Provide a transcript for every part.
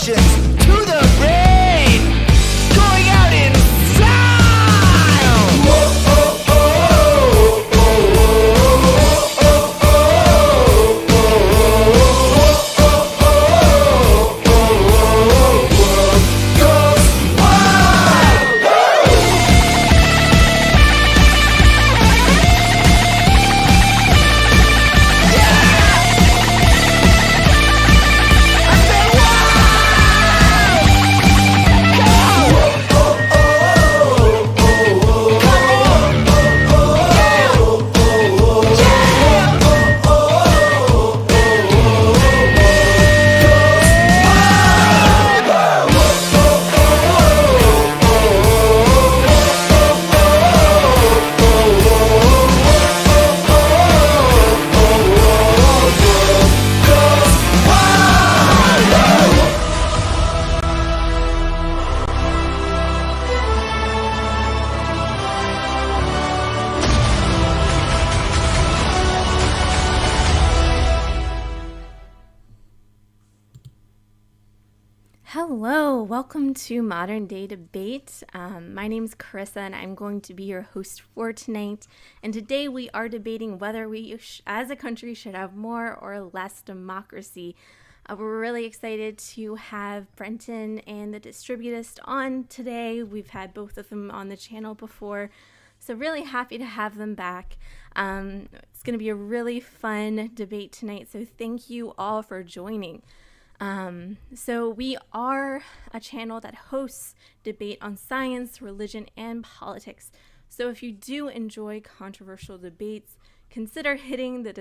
emotions to the brain, going out in style. Whoa, oh, oh, oh, oh, oh, oh, Hello, welcome to Modern Day Debate. My name is Carissa and I'm going to be your host for tonight. And today we are debating whether we as a country should have more or less democracy. We're really excited to have Brenton and the Distributist on today. We've had both of them on the channel before, so really happy to have them back. It's going to be a really fun debate tonight, so thank you all for joining. So we are a channel that hosts debate on science, religion, and politics. So if you do enjoy controversial debates, consider hitting the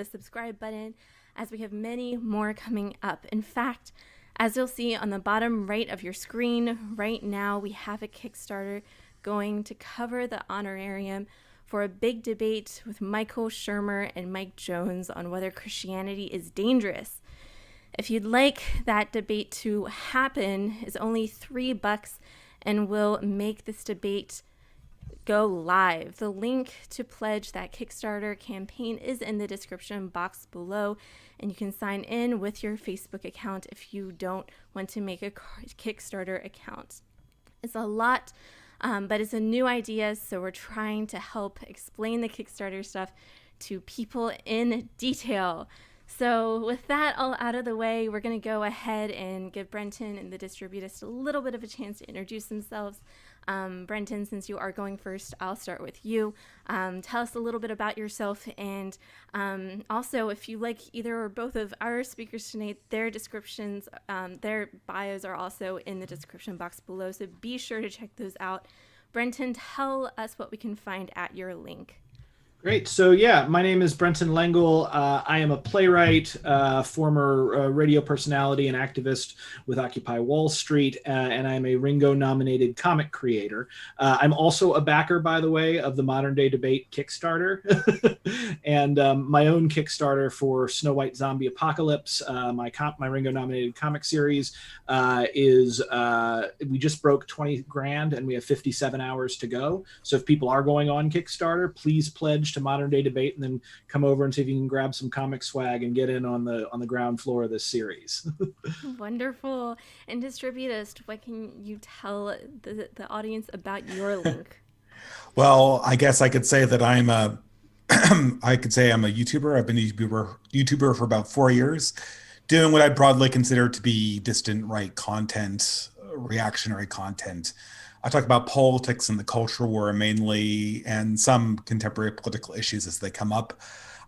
subscribe button, as we have many more coming up. In fact, as you'll see on the bottom right of your screen right now, we have a Kickstarter going to cover the honorarium for a big debate with Michael Shermer and Mike Jones on whether Christianity is dangerous. If you'd like that debate to happen, it's only $3 and will make this debate go live. The link to pledge that Kickstarter campaign is in the description box below, and you can sign in with your Facebook account if you don't want to make a Kickstarter account. It's a lot, but it's a new idea, so we're trying to help explain the Kickstarter stuff to people in detail. So with that all out of the way, we're going to go ahead and give Brenton and the Distributist a little bit of a chance to introduce themselves. Brenton, since you are going first, I'll start with you. Tell us a little bit about yourself, and also if you like either or both of our speakers tonight, their descriptions, their bios are also in the description box below, so be sure to check those out. Brenton, tell us what we can find at your link. Great. So yeah, my name is Brenton Lengel. I am a playwright, former radio personality and activist with Occupy Wall Street, and I'm a Ringo-Nominated comic creator. I'm also a backer, by the way, of the Modern Day Debate Kickstarter, and my own Kickstarter for Snow White Zombie Apocalypse. My Ringo-Nominated comic series is we just broke 20 grand, and we have 57 hours to go. So if people are going on Kickstarter, please pledge to Modern Day Debate, and then come over and see if you can grab some comic swag and get in on the ground floor of this series. Wonderful. And Distributist, what can you tell the audience about your link? Well, I guess I could say that I'm a I could say I'm a YouTuber. I've been a YouTuber for about 4 years, doing what I'd broadly consider to be distant right content, reactionary content. I talk about politics and the culture war mainly, and some contemporary political issues as they come up.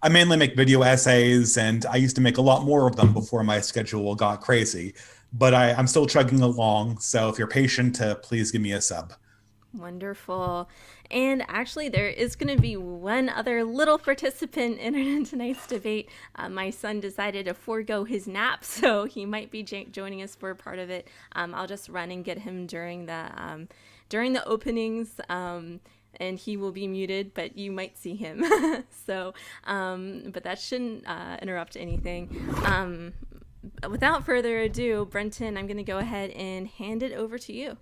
I mainly make video essays, and I used to make a lot more of them before my schedule got crazy. But I'm still chugging along, so if you're patient, please give me a sub. Wonderful. And actually, there is going to be one other little participant in tonight's debate. My son decided to forego his nap, so he might be joining us for a part of it. I'll just run and get him during the openings, and he will be muted, but you might see him. So, but that shouldn't interrupt anything. Without further ado, Brenton, I'm going to go ahead and hand it over to you.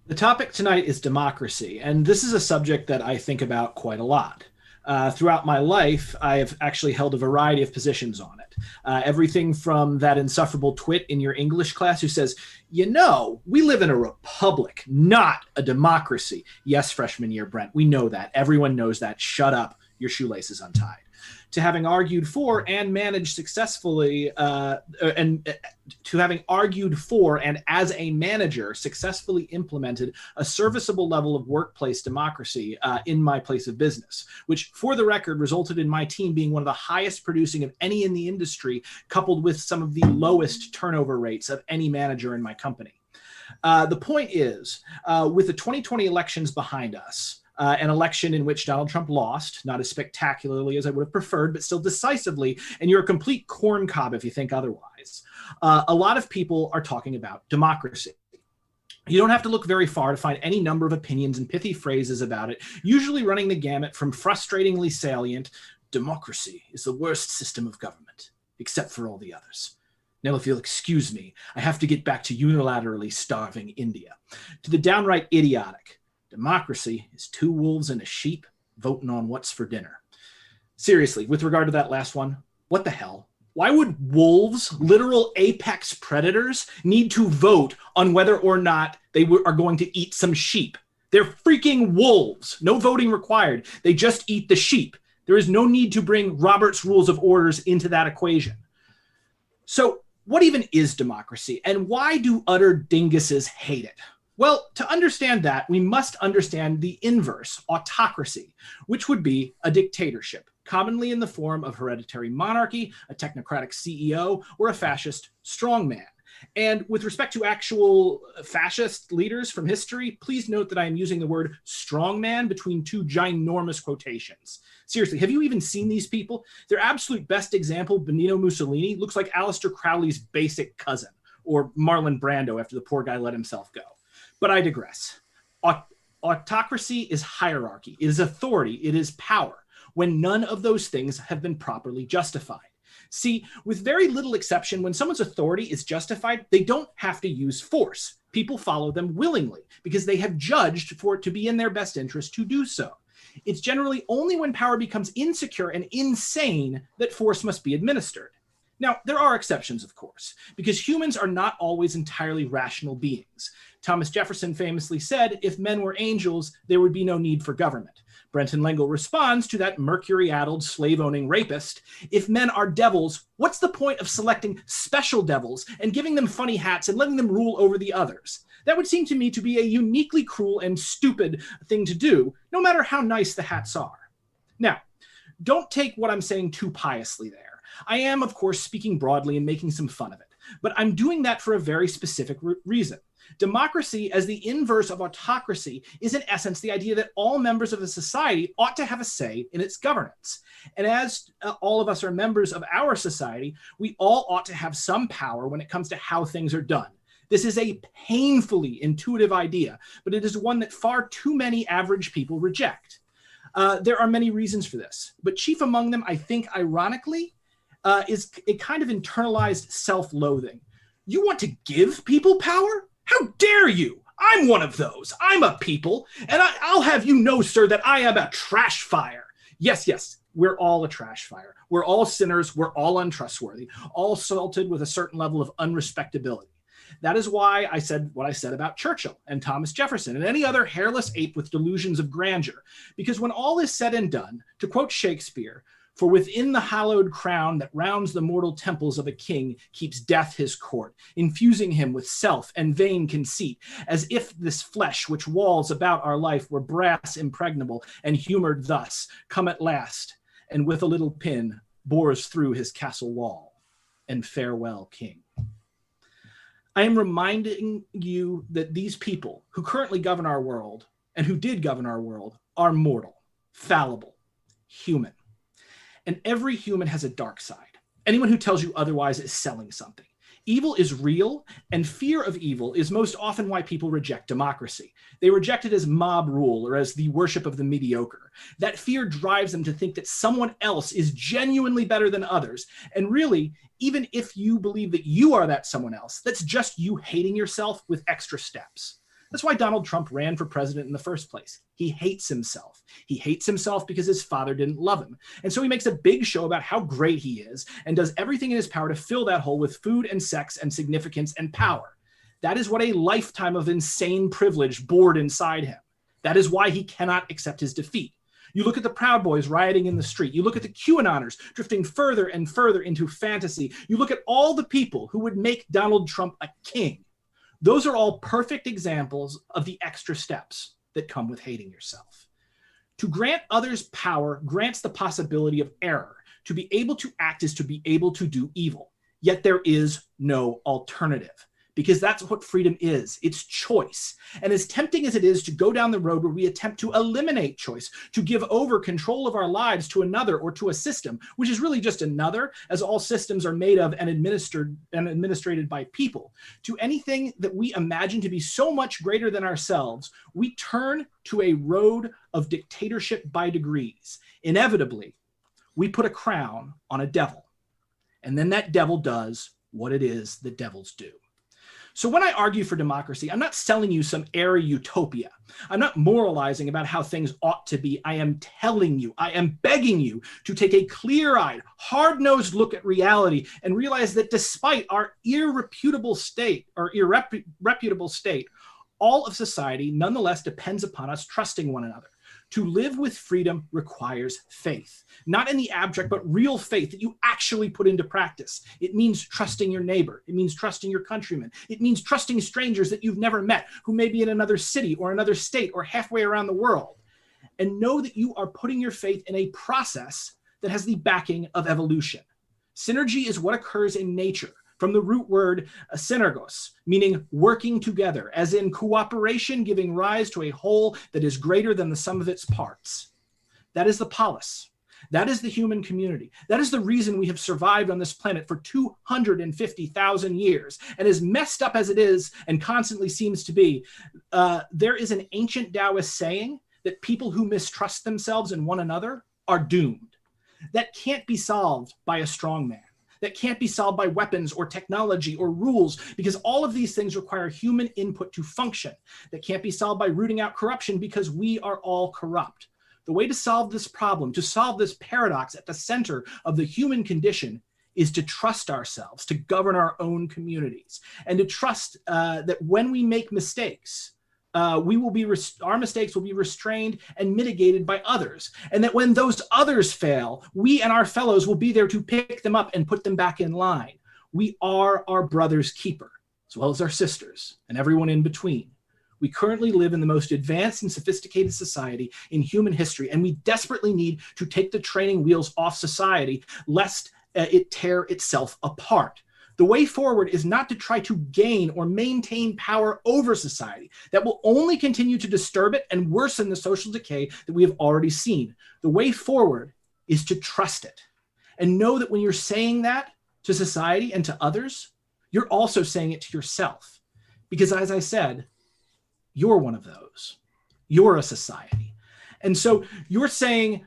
The topic tonight is democracy, and this is a subject that I think about quite a lot. Throughout my life, I have actually held a variety of positions on it. Everything from that insufferable twit in your English class who says, you know, we live in a republic, not a democracy. Yes, freshman year, Brent, we know that. Everyone knows that. Shut up. Your shoelace is untied. To having argued for and managed successfully, to having argued for and as a manager successfully implemented a serviceable level of workplace democracy in my place of business, which for the record resulted in my team being one of the highest producing of any in the industry, coupled with some of the lowest turnover rates of any manager in my company. The point is, with the 2020 elections behind us, an election in which Donald Trump lost, not as spectacularly as I would have preferred, but still decisively, and you're a complete corn cob if you think otherwise. A lot of people are talking about democracy. You don't have to look very far to find any number of opinions and pithy phrases about it, usually running the gamut from frustratingly salient, democracy is the worst system of government, except for all the others. Now, if you'll excuse me, I have to get back to unilaterally starving India, to the downright idiotic, democracy is two wolves and a sheep voting on what's for dinner. Seriously, with regard to that last one, what the hell? Why would wolves, literal apex predators, need to vote on whether or not they are going to eat some sheep? They're freaking wolves. No voting required. They just eat the sheep. There is no need to bring Robert's Rules of Orders into that equation. So what even is democracy, and why do utter dinguses hate it? Well, to understand that, we must understand the inverse, autocracy, which would be a dictatorship, commonly in the form of hereditary monarchy, a technocratic CEO, or a fascist strongman. And with respect to actual fascist leaders from history, please note that I am using the word strongman between two ginormous quotations. Seriously, have you even seen these people? Their absolute best example, Benito Mussolini, looks like Aleister Crowley's basic cousin, or Marlon Brando after the poor guy let himself go. But I digress. Autocracy is hierarchy. It is authority. It is power, when none of those things have been properly justified. See, with very little exception, when someone's authority is justified, they don't have to use force. People follow them willingly because they have judged for it to be in their best interest to do so. It's generally only when power becomes insecure and insane that force must be administered. Now, there are exceptions, of course, because humans are not always entirely rational beings. Thomas Jefferson famously said, if men were angels, there would be no need for government. Brenton Lengel responds to that mercury-addled, slave-owning rapist, if men are devils, what's the point of selecting special devils and giving them funny hats and letting them rule over the others? That would seem to me to be a uniquely cruel and stupid thing to do, no matter how nice the hats are. Now, don't take what I'm saying too piously there. I am, of course, speaking broadly and making some fun of it, but I'm doing that for a very specific reason. Democracy, as the inverse of autocracy, is in essence the idea that all members of a society ought to have a say in its governance. And as all of us are members of our society, we all ought to have some power when it comes to how things are done. This is a painfully intuitive idea, but it is one that far too many average people reject. There are many reasons for this, but chief among them, I think, ironically, is a kind of internalized self-loathing. You want to give people power? How dare you? I'm one of those. I'm a people, and I'll have you know, sir, that I am a trash fire. Yes, we're all a trash fire. We're all sinners. We're all untrustworthy, all salted with a certain level of unrespectability. That is why I said what I said about Churchill and Thomas Jefferson and any other hairless ape with delusions of grandeur. Because when all is said and done, to quote Shakespeare, for within the hallowed crown that rounds the mortal temples of a king keeps death his court, infusing him with self and vain conceit, as if this flesh which walls about our life were brass impregnable, and humored thus, come at last, and with a little pin bores through his castle wall, and farewell, king. I am reminding you that these people who currently govern our world, and who did govern our world, are mortal, fallible, human. And every human has a dark side. Anyone who tells you otherwise is selling something. Evil is real, and fear of evil is most often why people reject democracy. They reject it as mob rule or as the worship of the mediocre. That fear drives them to think that someone else is genuinely better than others. And really, even if you believe that you are that someone else, that's just you hating yourself with extra steps. That's why Donald Trump ran for president in the first place. He hates himself. He hates himself because his father didn't love him. And so he makes a big show about how great he is and does everything in his power to fill that hole with food and sex and significance and power. That is what a lifetime of insane privilege bored inside him. That is why he cannot accept his defeat. You look at the Proud Boys rioting in the street. You look at the QAnoners drifting further and further into fantasy. You look at all the people who would make Donald Trump a king. Those are all perfect examples of the extra steps that come with hating yourself. To grant others power grants the possibility of error. To be able to act is to be able to do evil. Yet there is no alternative. Because that's what freedom is. It's choice. And as tempting as it is to go down the road where we attempt to eliminate choice, to give over control of our lives to another or to a system, which is really just another, as all systems are made of and administrated by people, to anything that we imagine to be so much greater than ourselves, we turn to a road of dictatorship by degrees. Inevitably, we put a crown on a devil. And then that devil does what it is that devils do. So when I argue for democracy, I'm not selling you some airy utopia. I'm not moralizing about how things ought to be. I am telling you, I am begging you to take a clear-eyed, hard-nosed look at reality and realize that despite our irreputable state, all of society nonetheless depends upon us trusting one another. To live with freedom requires faith, not in the abstract, but real faith that you actually put into practice. It means trusting your neighbor. It means trusting your countrymen. It means trusting strangers that you've never met, who may be in another city or another state or halfway around the world. And know that you are putting your faith in a process that has the backing of evolution. Synergy is what occurs in nature, from the root word synergos, meaning working together, as in cooperation giving rise to a whole that is greater than the sum of its parts. That is the polis. That is the human community. That is the reason we have survived on this planet for 250,000 years. And as messed up as it is and constantly seems to be, there is an ancient Taoist saying that people who mistrust themselves and one another are doomed. That can't be solved by a strong man. That can't be solved by weapons or technology or rules, because all of these things require human input to function. That can't be solved by rooting out corruption, because we are all corrupt. The way to solve this problem, to solve this paradox at the center of the human condition, is to trust ourselves, to govern our own communities, and to trust that when we make mistakes, our mistakes will be restrained and mitigated by others. And that when those others fail, we and our fellows will be there to pick them up and put them back in line. We are our brother's keeper, as well as our sisters and everyone in between. We currently live in the most advanced and sophisticated society in human history, and we desperately need to take the training wheels off society, lest it tear itself apart. The way forward is not to try to gain or maintain power over society. That will only continue to disturb it and worsen the social decay that we have already seen. The way forward is to trust it and know that when you're saying that to society and to others, you're also saying it to yourself. Because as I said, you're one of those. You're a society. And so you're saying,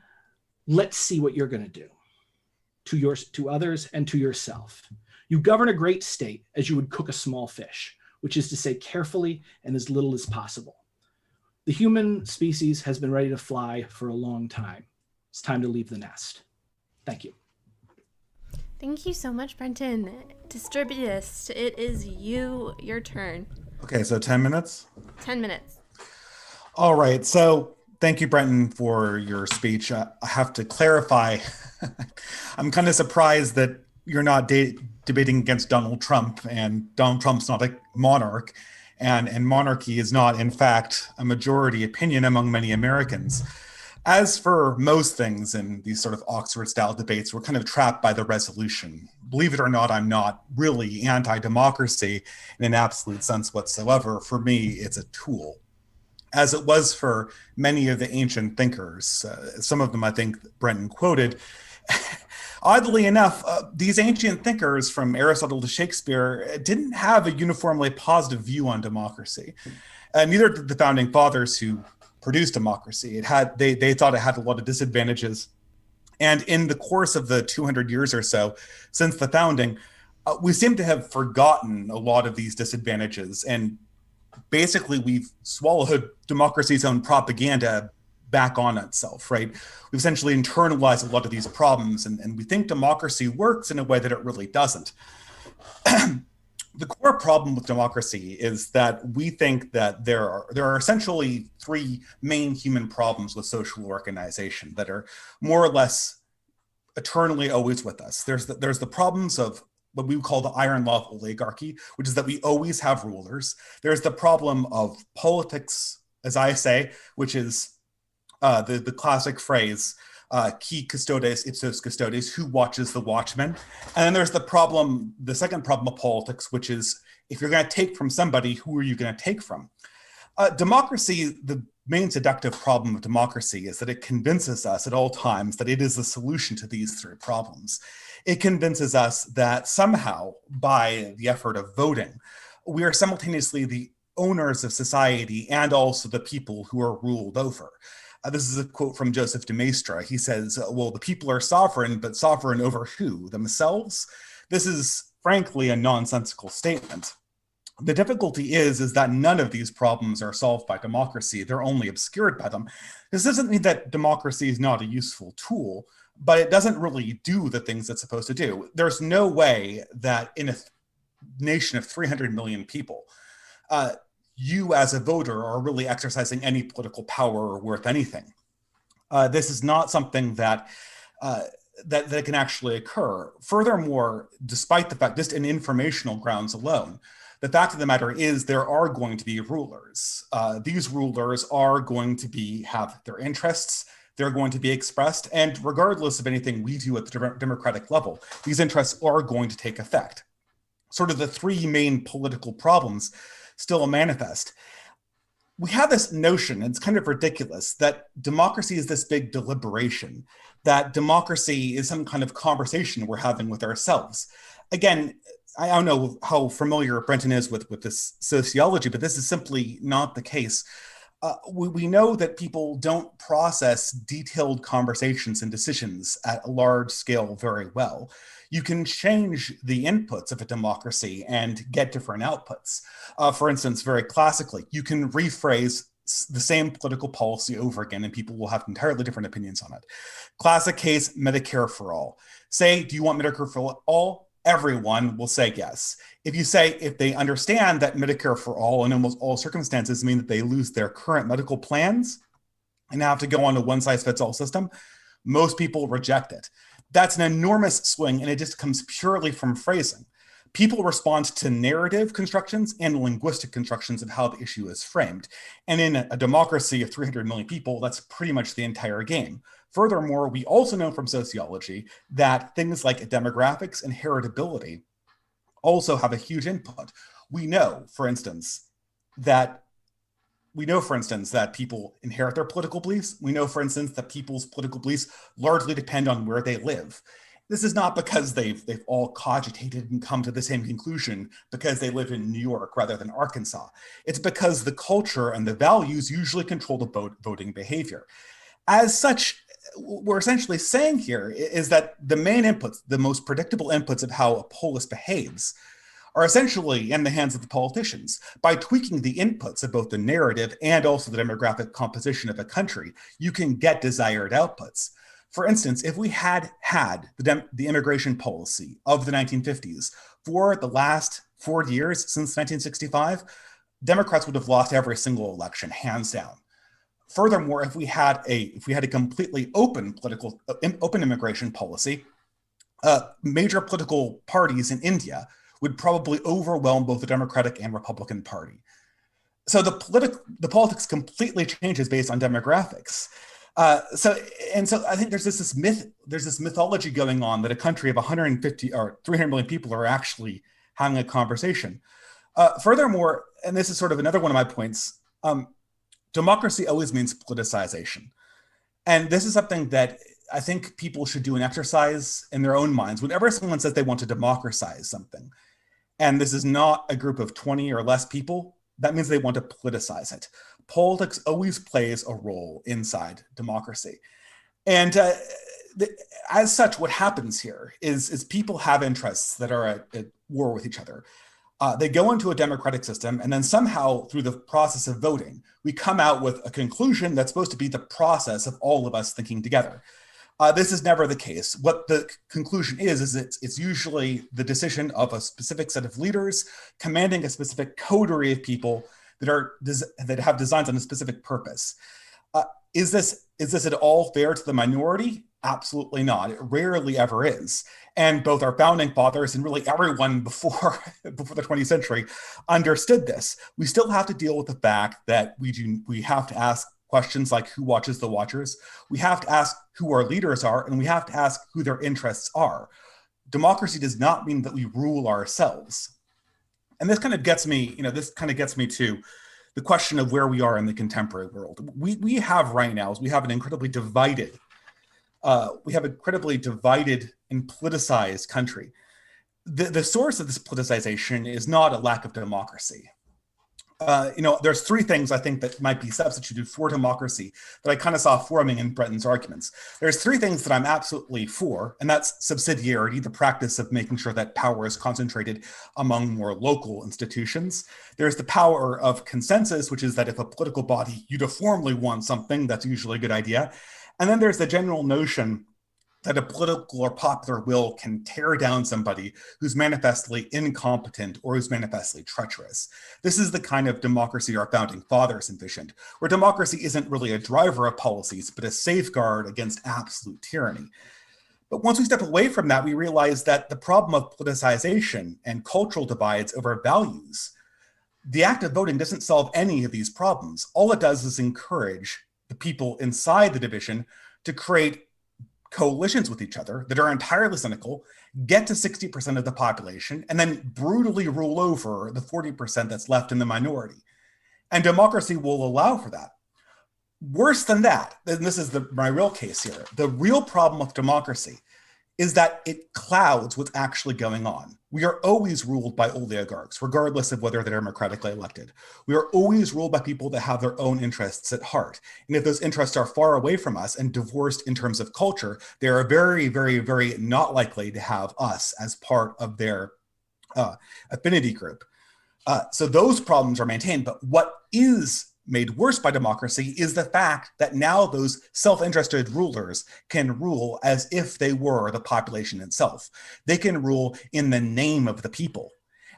let's see what you're going to do to others and to yourself. You govern a great state as you would cook a small fish, which is to say carefully and as little as possible. The human species has been ready to fly for a long time. It's time to leave the nest. Thank you. Thank you so much, Brenton. Distributist, it is your turn. Okay, so 10 minutes? 10 minutes. All right, so thank you, Brenton, for your speech. I have to clarify. I'm kind of surprised that you're not debating against Donald Trump, and Donald Trump's not a monarch, and monarchy is not, in fact, a majority opinion among many Americans. As for most things in these sort of Oxford-style debates, we're kind of trapped by the resolution. Believe it or not, I'm not really anti-democracy in an absolute sense whatsoever. For me, it's a tool, as it was for many of the ancient thinkers. Some of them I think Brenton quoted. Oddly enough, these ancient thinkers from Aristotle to Shakespeare didn't have a uniformly positive view on democracy. Neither did the founding fathers who produced democracy. They thought it had a lot of disadvantages. And in the course of the 200 years or so since the founding, we seem to have forgotten a lot of these disadvantages and basically we've swallowed democracy's own propaganda back on itself, right? We've essentially internalized a lot of these problems, and we think democracy works in a way that it really doesn't. The core problem with democracy is that we think that there are essentially three main human problems with social organization that are more or less eternally always with us. There's the problems of what we call the Iron Law of Oligarchy, which is that we always have rulers. There's the problem of politics, as I say, which is the classic phrase, qui custodes ipsos custodes, who watches the watchman. And then there's the second problem of politics, which is if you're going to take from somebody, who are you going to take from? Democracy, the main seductive problem of democracy is that it convinces us at all times that it is the solution to these three problems. It convinces us that somehow, by the effort of voting, we are simultaneously the owners of society and also the people who are ruled over. This is a quote from Joseph de Maistre. He says, well, the people are sovereign, but sovereign over who? Themselves? This is, frankly, a nonsensical statement. The difficulty is that none of these problems are solved by democracy. They're only obscured by them. This doesn't mean that democracy is not a useful tool, but it doesn't really do the things it's supposed to do. There's no way that in a nation of 300 million people, you as a voter are really exercising any political power worth anything. This is not something that can actually occur. Furthermore, despite the fact, just in informational grounds alone, the fact of the matter is there are going to be rulers. These rulers are going to have their interests, they're going to be expressed, and regardless of anything we do at the democratic level, these interests are going to take effect. Sort of the three main political problems still manifest. We have this notion, and it's kind of ridiculous, that democracy is this big deliberation, that democracy is some kind of conversation we're having with ourselves. Again, I don't know how familiar Brenton is with this sociology, but this is simply not the case. We know that people don't process detailed conversations and decisions at a large scale very well. You can change the inputs of a democracy and get different outputs. For instance, very classically, you can rephrase the same political policy over again and people will have entirely different opinions on it. Classic case, Medicare for all. Say, do you want Medicare for all? Everyone will say yes. If they understand that Medicare for all in almost all circumstances mean that they lose their current medical plans and have to go on a one-size-fits-all system, most people reject it. That's an enormous swing, and it just comes purely from phrasing. People respond to narrative constructions and linguistic constructions of how the issue is framed. And in a democracy of 300 million people, that's pretty much the entire game. Furthermore, we also know from sociology that things like demographics and heritability also have a huge input. We know, for instance, that people inherit their political beliefs. We know, for instance, that people's political beliefs largely depend on where they live. This is not because they've all cogitated and come to the same conclusion because they live in New York rather than Arkansas. It's because the culture and the values usually control the voting behavior. As such, what we're essentially saying here is that the main inputs, the most predictable inputs of how a polis behaves, are essentially in the hands of the politicians. By tweaking the inputs of both the narrative and also the demographic composition of a country, you can get desired outputs. For instance, if we had the immigration policy of the 1950s for the last 4 years since 1965, Democrats would have lost every single election, hands down. Furthermore, if we had a completely open immigration policy, major political parties in India would probably overwhelm both the Democratic and Republican Party. So the politics completely changes based on demographics. So I think there's this mythology going on that a country of 150 or 300 million people are actually having a conversation. Furthermore, and this is sort of another one of my points, democracy always means politicization. And this is something that I think people should do an exercise in their own minds. Whenever someone says they want to democratize something, and this is not a group of 20 or less people, that means they want to politicize it. Politics always plays a role inside democracy. And as such, what happens here is people have interests that are at war with each other. They go into a democratic system, and then somehow through the process of voting, we come out with a conclusion that's supposed to be the process of all of us thinking together. This is never the case. What the conclusion is it's usually the decision of a specific set of leaders commanding a specific coterie of people that have designs on a specific purpose. Is this at all fair to the minority? Absolutely not. It rarely ever is. And both our founding fathers and really everyone before the 20th century understood this. We still have to deal with the fact that we have to ask questions like who watches the watchers. We have to ask who our leaders are, and we have to ask who their interests are. Democracy does not mean that we rule ourselves. And this kind of gets me to the question of where we are in the contemporary world. We have right now is we have an incredibly divided and politicized country. The source of this politicization is not a lack of democracy. There's three things I think that might be substituted for democracy that I kind of saw forming in Brenton's arguments. There's three things that I'm absolutely for, and that's subsidiarity, the practice of making sure that power is concentrated among more local institutions. There's the power of consensus, which is that if a political body uniformly wants something, that's usually a good idea. And then there's the general notion that a political or popular will can tear down somebody who's manifestly incompetent or who's manifestly treacherous. This is the kind of democracy our founding fathers envisioned, where democracy isn't really a driver of policies, but a safeguard against absolute tyranny. But once we step away from that, we realize that the problem of politicization and cultural divides over values, the act of voting doesn't solve any of these problems. All it does is encourage the people inside the division to create coalitions with each other that are entirely cynical, get to 60% of the population, and then brutally rule over the 40% that's left in the minority. And democracy will allow for that. Worse than that, and this is my real case here, the real problem with democracy is that it clouds what's actually going on. We are always ruled by oligarchs, regardless of whether they're democratically elected. We are always ruled by people that have their own interests at heart. And if those interests are far away from us and divorced in terms of culture, they are very, very, very not likely to have us as part of their affinity group. So those problems are maintained. But what is made worse by democracy is the fact that now those self-interested rulers can rule as if they were the population itself. They can rule in the name of the people.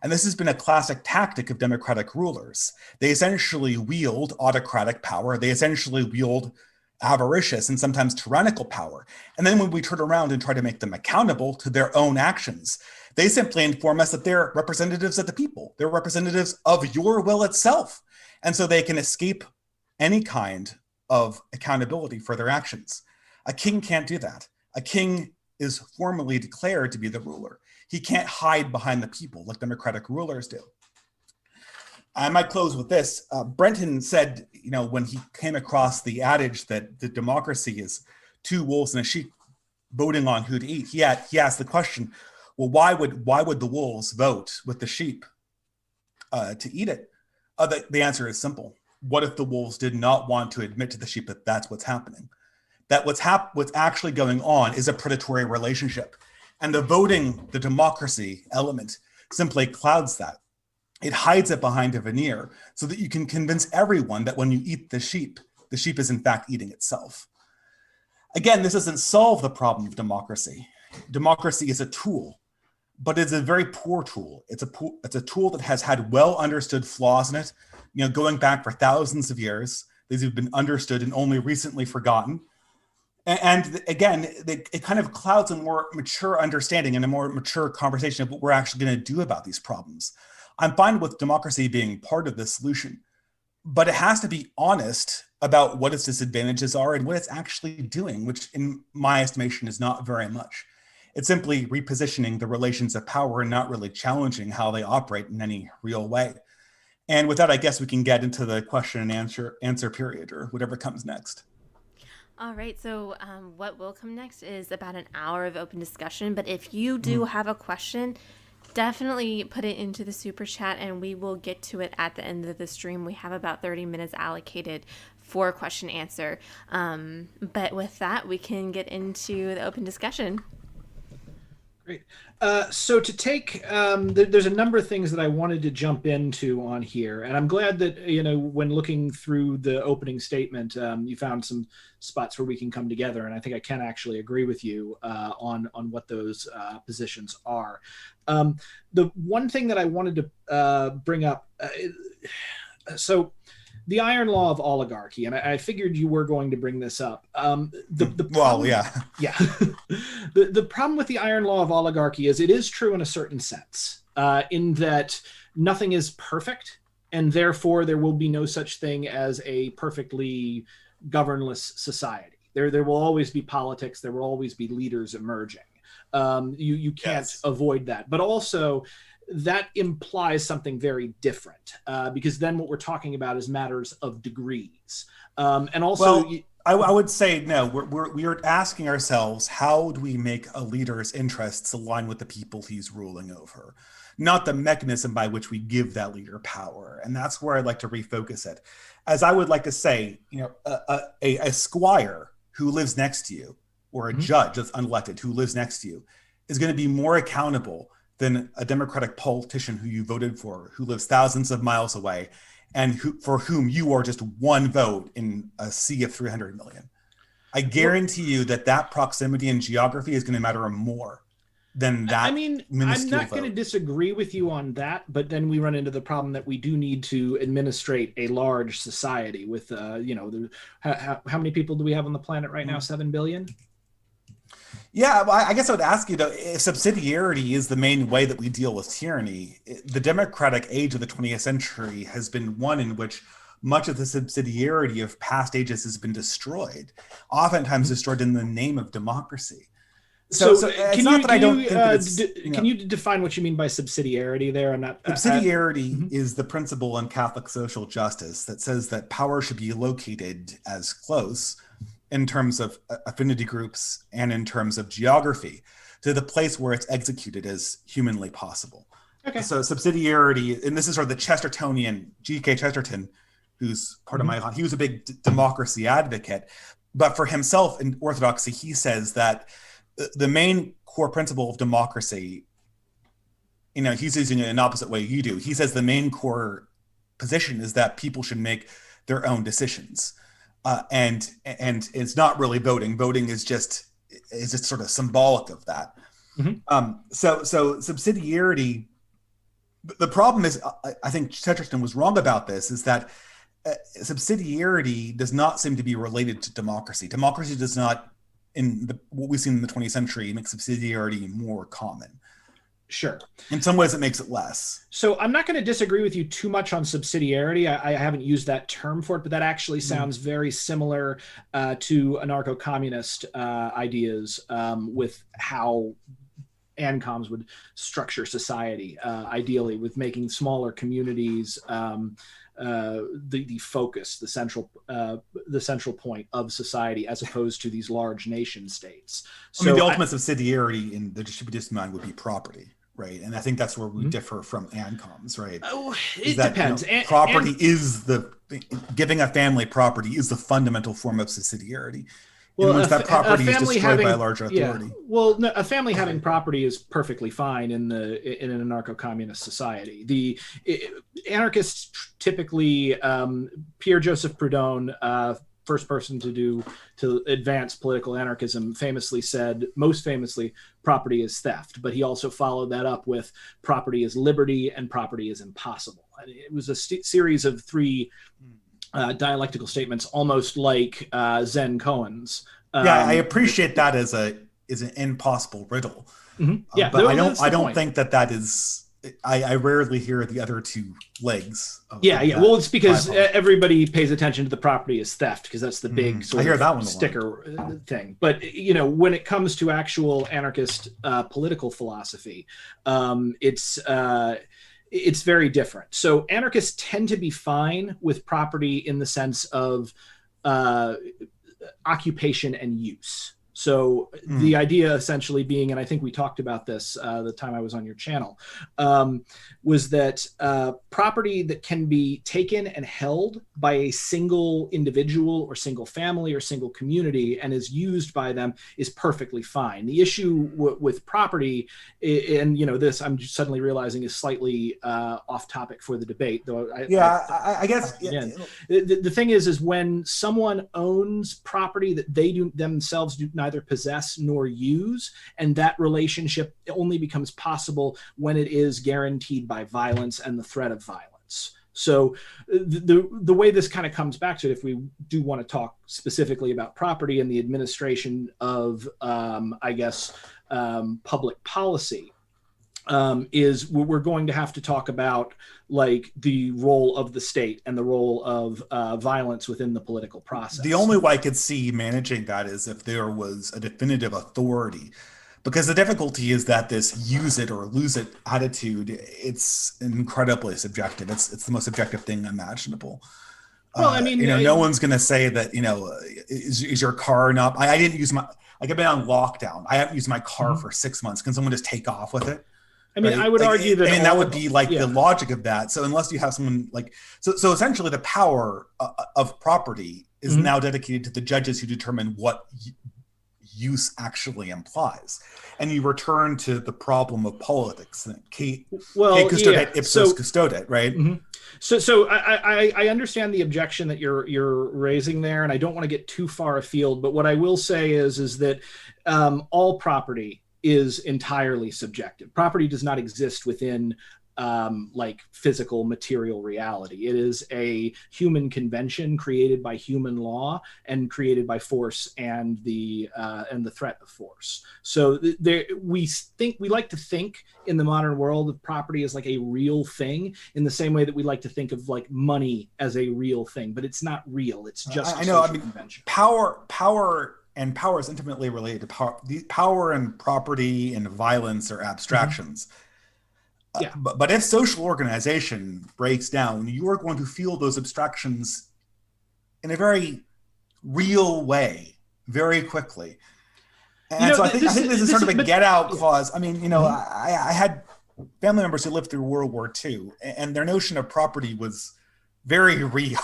And this has been a classic tactic of democratic rulers. They essentially wield autocratic power. They essentially wield avaricious and sometimes tyrannical power. And then when we turn around and try to make them accountable to their own actions, they simply inform us that they're representatives of the people. They're representatives of your will itself. And so they can escape any kind of accountability for their actions. A king can't do that. A king is formally declared to be the ruler. He can't hide behind the people like democratic rulers do. I might close with this. Brenton said, when he came across the adage that the democracy is two wolves and a sheep voting on who to eat, he asked the question, well, why would the wolves vote with the sheep to eat it? The answer is simple. What if the wolves did not want to admit to the sheep that that's what's happening? That what's actually going on is a predatory relationship. And the democracy element simply clouds that. It hides it behind a veneer so that you can convince everyone that when you eat the sheep is in fact eating itself. Again, this doesn't solve the problem of democracy. Democracy is a tool, but it's a very poor tool. It's a tool that has had well understood flaws in it, going back for thousands of years. These have been understood and only recently forgotten. And again, it kind of clouds a more mature understanding and a more mature conversation of what we're actually going to do about these problems. I'm fine with democracy being part of the solution, but it has to be honest about what its disadvantages are and what it's actually doing, which in my estimation is not very much. It's simply repositioning the relations of power and not really challenging how they operate in any real way. And with that, I guess we can get into the question and answer period or whatever comes next. All right, so what will come next is about an hour of open discussion. But if you do have a question, definitely put it into the super chat and we will get to it at the end of the stream. We have about 30 minutes allocated for question answer. But with that, we can get into the open discussion. Great. So to take, there's a number of things that I wanted to jump into on here, and I'm glad that, when looking through the opening statement, you found some spots where we can come together, and I think I can actually agree with you on what those positions are. The one thing that I wanted to bring up, so the Iron Law of Oligarchy, and I figured you were going to bring this up. Yeah. The problem with the Iron Law of Oligarchy is it is true in a certain sense, in that nothing is perfect, and therefore there will be no such thing as a perfectly governless society. There will always be politics. There will always be leaders emerging. You can't avoid that. But also, that implies something very different, because then what we're talking about is matters of degrees. And also, I would say no. We're asking ourselves, how do we make a leader's interests align with the people he's ruling over, not the mechanism by which we give that leader power. And that's where I'd like to refocus it. As I would like to say, a squire who lives next to you, or a judge that's unelected who lives next to you, is going to be more accountable than a Democratic politician who you voted for, who lives thousands of miles away, and for whom you are just one vote in a sea of 300 million. I guarantee you that proximity and geography is going to matter more than that. I mean, I'm not going to disagree with you on that, but then we run into the problem that we do need to administrate a large society with, how many people do we have on the planet right now? 7 billion? Yeah, well, I guess I would ask you, though, if subsidiarity is the main way that we deal with tyranny, the democratic age of the 20th century has been one in which much of the subsidiarity of past ages has been destroyed, oftentimes destroyed in the name of democracy. So it's not that I don't think that it's... Can you define what you mean by subsidiarity there? I'm not... Subsidiarity is the principle in Catholic social justice that says that power should be located as close in terms of affinity groups and in terms of geography to the place where it's executed as humanly possible. Okay. So subsidiarity, and this is sort of the Chestertonian, G.K. Chesterton, who's part of my, he was a big democracy advocate, but for himself in orthodoxy, he says that the main core principle of democracy, he's using it in an opposite way you do. He says the main core position is that people should make their own decisions. And it's not really voting. Voting is just sort of symbolic of that. So subsidiarity, the problem is, I think Chesterton was wrong about this, is that subsidiarity does not seem to be related to democracy. Democracy does not, what we've seen in the 20th century, make subsidiarity more common. Sure. In some ways, it makes it less. So I'm not going to disagree with you too much on subsidiarity. I haven't used that term for it, but that actually sounds very similar to anarcho-communist ideas with how ANCOMs would structure society, ideally, with making smaller communities the focus, the central point of society, as opposed to these large nation states. So the ultimate subsidiarity in the distributist mind would be property, right? And I think that's where we differ from ANCOMs, right? Oh, it depends. Property is giving a family property is the fundamental form of subsidiarity. Well, once that property is destroyed by a larger authority. Yeah. Well, no, a family having property is perfectly fine in an anarcho-communist society. The anarchists typically, Pierre Joseph Proudhon, first person to advance political anarchism, most famously, property is theft. But he also followed that up with property is liberty and property is impossible. And it was a series of three dialectical statements, almost like Zen koans. I appreciate that as an impossible riddle. Yeah, but I don't think that is. I rarely hear the other two legs. Well, it's because everybody pays attention to the property as theft, because that's the big sort of sticker thing. But when it comes to actual anarchist political philosophy, it's very different. So anarchists tend to be fine with property in the sense of occupation and use. So the idea essentially being, and I think we talked about this the time I was on your channel, was that property that can be taken and held by a single individual or single family or single community and is used by them is perfectly fine. The issue with property, and this I'm just suddenly realizing is slightly off topic for the debate, though. I guess the thing is when someone owns property that they themselves do neither possess nor use, and that relationship only becomes possible when it is guaranteed by violence and the threat of violence. So the way this kind of comes back to it, if we do want to talk specifically about property and the administration of, public policy, is we're going to have to talk about like the role of the state and the role of violence within the political process. The only way I could see managing that is if there was a definitive authority, because the difficulty is that this use it or lose it attitude, it's incredibly subjective. It's the most subjective thing imaginable. Well, I mean, no one's going to say that, is your car not, I didn't use my, like I've been on lockdown. I haven't used my car for 6 months. Can someone just take off with it? I mean, right? I would argue that, and that would be like the logic of that. So unless you have someone like, so essentially the power of property is now dedicated to the judges who determine what use actually implies. And you return to the problem of politics. Ipsos custodiet, right? Mm-hmm. So I understand the objection that you're raising there, and I don't want to get too far afield. But what I will say is that all property is entirely subjective. Property does not exist within like physical material reality. It is a human convention created by human law and created by force and the threat of force. So we like to think in the modern world of property as like a real thing, in the same way that we like to think of like money as a real thing, but it's not real. It's just convention. Power is intimately related to power. Power and property and violence are abstractions. But if social organization breaks down, you are going to feel those abstractions in a very real way, very quickly. And so I think this is sort of a get out clause. I mean, I had family members who lived through World War II, and their notion of property was very real.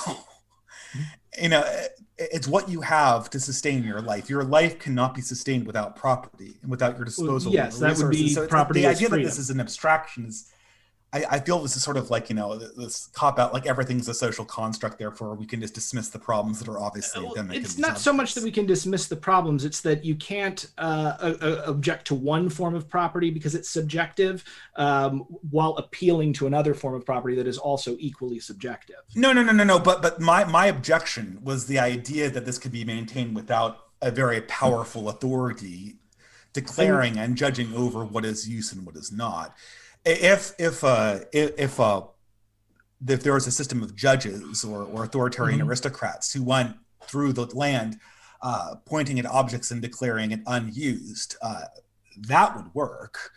It's what you have to sustain your life. Your life cannot be sustained without property and without your disposal. Well, yes, that would be property. The idea that this is an abstraction is, I feel this is sort of like, this cop out, like everything's a social construct, therefore we can just dismiss the problems that are obviously endemic. It's not so much that we can dismiss the problems, it's that you can't object to one form of property because it's subjective, while appealing to another form of property that is also equally subjective. No. But my objection was the idea that this could be maintained without a very powerful authority declaring and judging over what is use and what is not. If there was a system of judges or authoritarian aristocrats who went through the land pointing at objects and declaring it unused, that would work.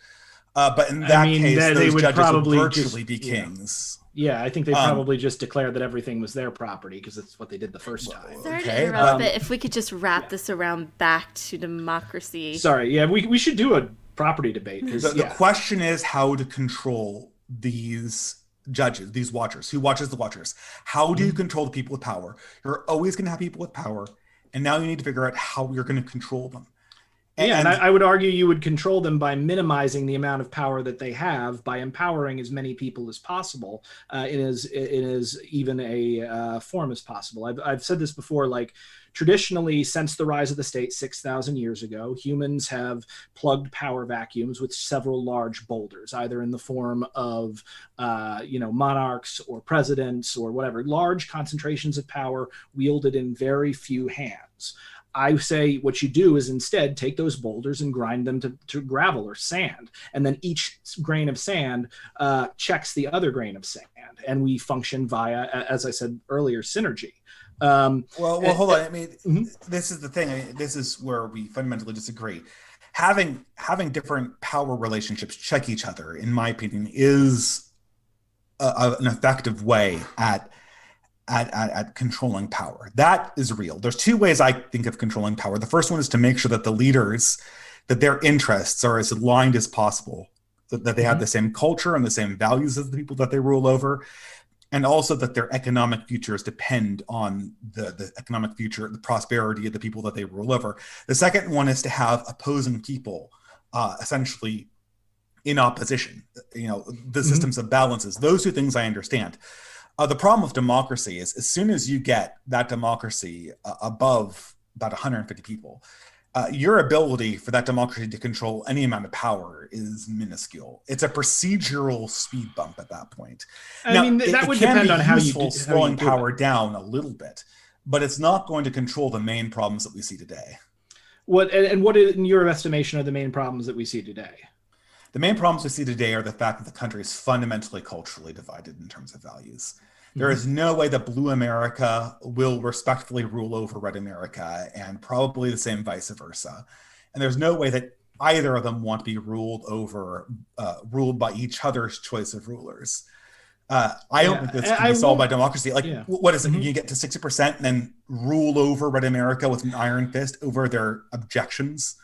But in that case, those judges would virtually be kings. Yeah, I think they probably just declared that everything was their property because that's what they did the first time. Sorry to interrupt, but if we could just wrap this around back to democracy. Sorry, we should do a property debate. The question is how to control these judges, these watchers. Who watches the watchers? How do you control the people with power? You're always going to have people with power, and now you need to figure out how you're going to control them. And I would argue you would control them by minimizing the amount of power that they have, by empowering as many people as possible, in as even a form as possible. I've said this before, like, traditionally, since the rise of the state 6,000 years ago, humans have plugged power vacuums with several large boulders, either in the form of, monarchs or presidents or whatever, large concentrations of power wielded in very few hands. I say what you do is instead take those boulders and grind them to gravel or sand. And then each grain of sand checks the other grain of sand. And we function via, as I said earlier, synergy. Hold on. I mean, this is the thing. This is where we fundamentally disagree. Having different power relationships check each other, in my opinion, is an effective way at at controlling power. That is real. There's two ways I think of controlling power. The first one is to make sure that the leaders, that their interests are as aligned as possible, that they have the same culture and the same values as the people that they rule over, and also that their economic futures depend on the economic future, the prosperity of the people that they rule over. The second one is to have opposing people essentially in opposition, the systems of balances. Those two things I understand. The problem with democracy is as soon as you get that democracy above about 150 people, your ability for that democracy to control any amount of power is minuscule. It's a procedural speed bump at that point. I mean, that would depend on how you do slowing power down a little bit, but it's not going to control the main problems that we see today. What in your estimation are the main problems that we see today? The main problems we see today are the fact that the country is fundamentally culturally divided in terms of values. There is no way that Blue America will respectfully rule over Red America, and probably the same vice versa. And there's no way that either of them want to be ruled by each other's choice of rulers. I don't think this can be solved by democracy. What is it? You get to 60% and then rule over Red America with an iron fist over their objections?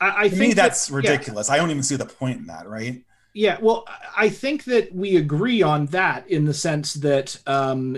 I think that's ridiculous. I don't even see the point in that, right? Yeah, well, I think that we agree on that in the sense that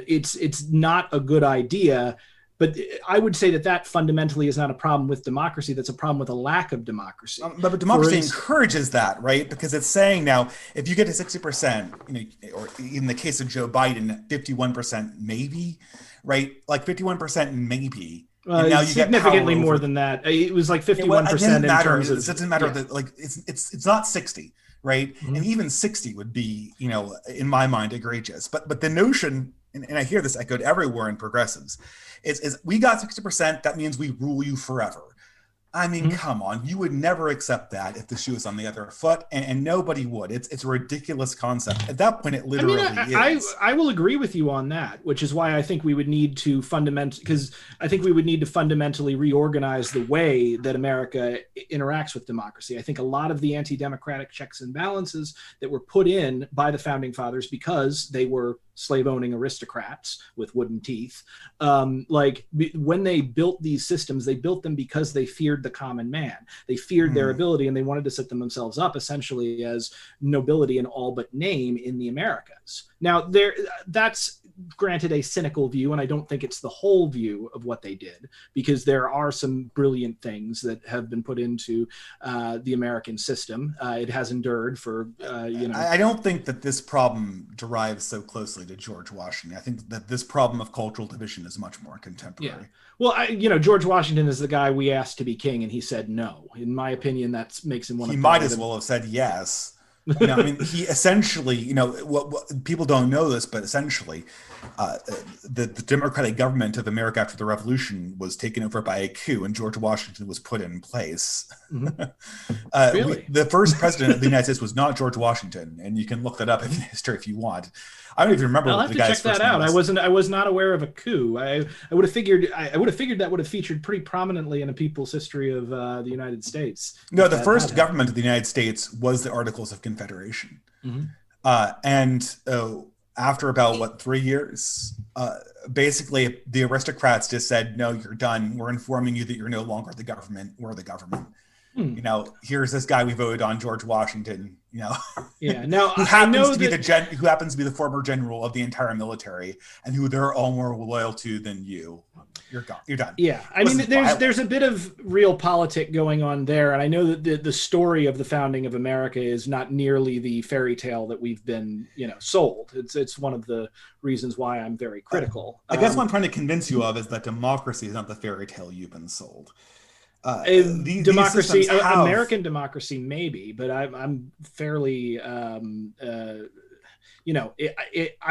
it's not a good idea, but I would say that fundamentally is not a problem with democracy. That's a problem with a lack of democracy. But democracy encourages that, right? Because it's saying now, if you get to 60%, or in the case of Joe Biden, 51% maybe, right? Like 51% maybe. And now you significantly get more than that. It was like 51% in terms of. It doesn't matter that it's not 60. Right. And even 60 would be, in my mind, egregious. But the notion, and I hear this echoed everywhere in progressives, is we got 60%, that means we rule you forever. I mean, come on, you would never accept that if the shoe was on the other foot, and nobody would. It's a ridiculous concept. At that point, it literally is. I will agree with you on that, which is why I think we would need to fundamentally reorganize the way that America interacts with democracy. I think a lot of the anti-democratic checks and balances that were put in by the founding fathers because they were slave-owning aristocrats with wooden teeth. When they built these systems, they built them because they feared the common man. They feared their ability, and they wanted to set themselves up essentially as nobility in all but name in the Americas. Now, that's granted a cynical view, and I don't think it's the whole view of what they did, because there are some brilliant things that have been put into the American system. It has endured for, I don't think that this problem derives so closely to George Washington. I think that this problem of cultural division is much more contemporary. Yeah. Well, George Washington is the guy we asked to be king, and he said no. In my opinion, that makes him one of the... He might as well have said yes. He essentially, what people don't know this, but essentially, the democratic government of America after the Revolution was taken over by a coup, and George Washington was put in place. Really? The first president of the United States was not George Washington, and you can look that up in history if you want. I don't even remember what the guy's first name was. I was not aware of a coup. I would have figured that would have featured pretty prominently in a people's history of the United States. No, the first government of the United States was the Articles of Confederation. After about 3 years, basically the aristocrats just said, "No, you're done. We're informing you that you're no longer the government. We're the government." Here's this guy we voted on, George Washington. Yeah. Now who happens to be the former general of the entire military, and who they're all more loyal to than you. You're gone. You're done. Yeah, I mean, there's a bit of real politic going on there, and I know that the story of the founding of America is not nearly the fairy tale that we've been, sold. It's one of the reasons why I'm very critical. I guess what I'm trying to convince you of is that democracy is not the fairy tale you've been sold. Democracy, American democracy, maybe, but I'm fairly, I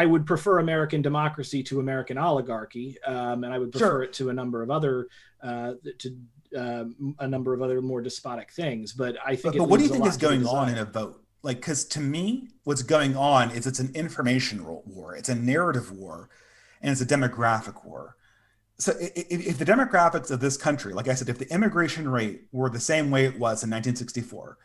would prefer American democracy to American oligarchy, and I would prefer it to a number of other more despotic things. But I think. But what do you think is going on in a vote? Because to me, what's going on is it's an information war, it's a narrative war, and it's a demographic war. So if the demographics of this country, like I said, if the immigration rate were the same way it was in 1964,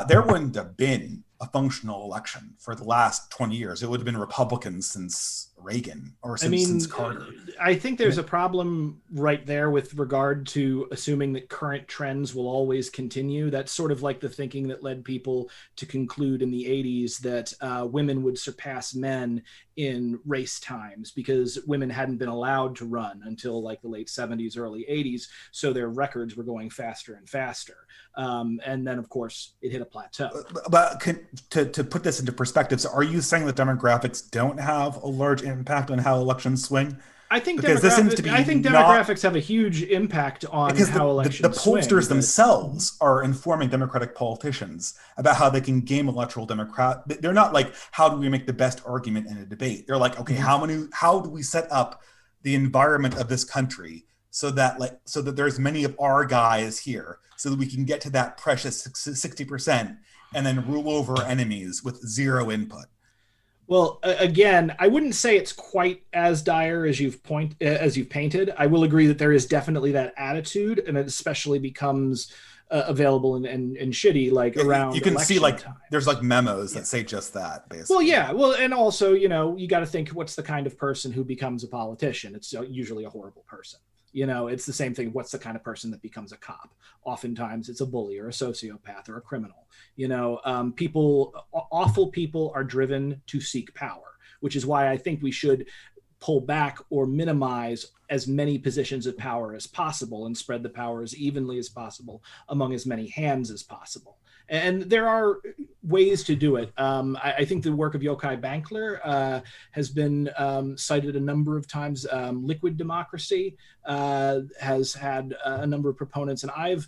there wouldn't have been a functional election for the last 20 years. It would have been Republicans since Reagan or since Carter. I think there's a problem right there with regard to assuming that current trends will always continue. That's sort of like the thinking that led people to conclude in the 80s that women would surpass men in race times because women hadn't been allowed to run until like the late 70s, early 80s. So their records were going faster and faster. And then, of course, it hit a plateau. But to put this into perspective, so are you saying that demographics don't have a large impact on how elections swing? I think demographics have a huge impact on how elections the pollsters themselves are informing Democratic politicians about how they can game electoral Democrat. They're not like, how do we make the best argument in a debate? They're like, okay, how do we set up the environment of this country so that there's many of our guys here, so that we can get to that precious 60% and then rule over enemies with zero input. Well, again, I wouldn't say it's quite as dire as you've painted. I will agree that there is definitely that attitude, and it especially becomes available and shitty like around. You can see like time. There's like memos that say just that, basically. Well, yeah. Well, and also, you got to think, what's the kind of person who becomes a politician? It's usually a horrible person. It's the same thing. What's the kind of person that becomes a cop? Oftentimes it's a bully or a sociopath or a criminal. Awful people are driven to seek power, which is why I think we should pull back or minimize as many positions of power as possible and spread the power as evenly as possible among as many hands as possible. And there are ways to do it. I think the work of Yochai Benkler has been cited a number of times. Liquid democracy has had a number of proponents, and I've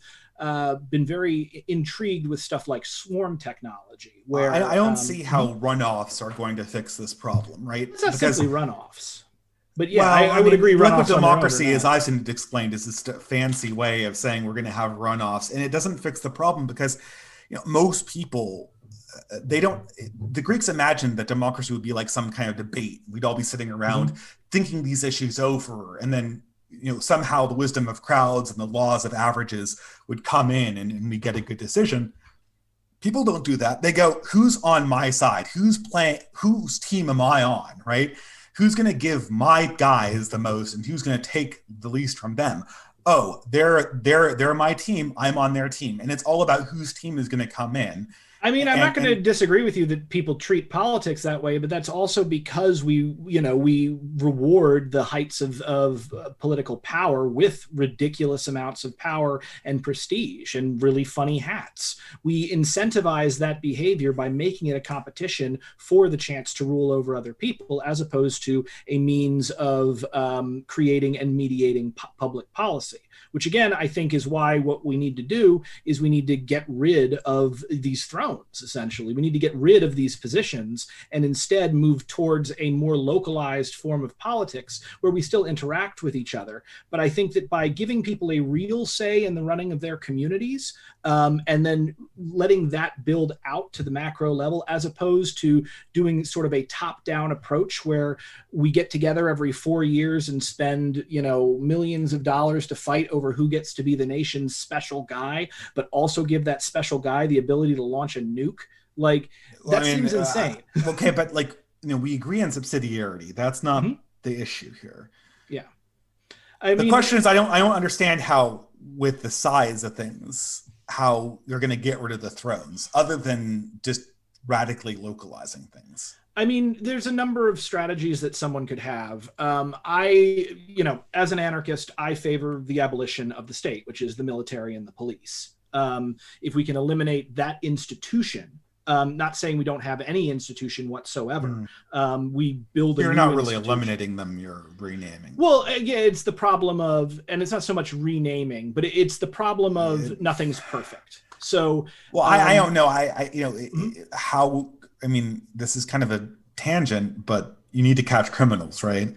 been very intrigued with stuff like swarm technology. Where I don't see how runoffs are going to fix this problem, right? It's not simply runoffs. But yeah, I would agree. Liquid democracy, as Iceland explained, is this fancy way of saying we're going to have runoffs, and it doesn't fix the problem because most people, the Greeks imagined that democracy would be like some kind of debate. We'd all be sitting around thinking these issues over, and then somehow the wisdom of crowds and the laws of averages would come in and we get a good decision. People don't do that. They go, who's on my side? Whose team am I on, right? Who's going to give my guys the most and who's going to take the least from them? Oh, they're my team. I'm on their team. And it's all about whose team is going to come in. I mean, I'm not going to disagree with you that people treat politics that way, but that's also because we reward the heights of political power with ridiculous amounts of power and prestige and really funny hats. We incentivize that behavior by making it a competition for the chance to rule over other people, as opposed to a means of creating and mediating public policy. Which again, I think is why what we need to do is we need to get rid of these thrones, essentially. We need to get rid of these positions and instead move towards a more localized form of politics where we still interact with each other. But I think that by giving people a real say in the running of their communities, and then letting that build out to the macro level, as opposed to doing sort of a top-down approach where we get together every 4 years and spend, millions of dollars to fight over who gets to be the nation's special guy, but also give that special guy the ability to launch a nuke. Seems insane. Okay, but we agree on subsidiarity. That's not the issue here. Yeah. The question is, I don't understand how, with the size of things, how you're going to get rid of the thrones, other than just radically localizing things. I mean, there's a number of strategies that someone could have. As an anarchist, I favor the abolition of the state, which is the military and the police. If we can eliminate that institution, not saying we don't have any institution whatsoever, we build a You're new not really institution. eliminating them, you're renaming. Well, yeah, it's the problem of, and it's not so much renaming, but it's the problem of nothing's perfect. So, I don't know. How. I mean, this is kind of a tangent, but you need to catch criminals, right?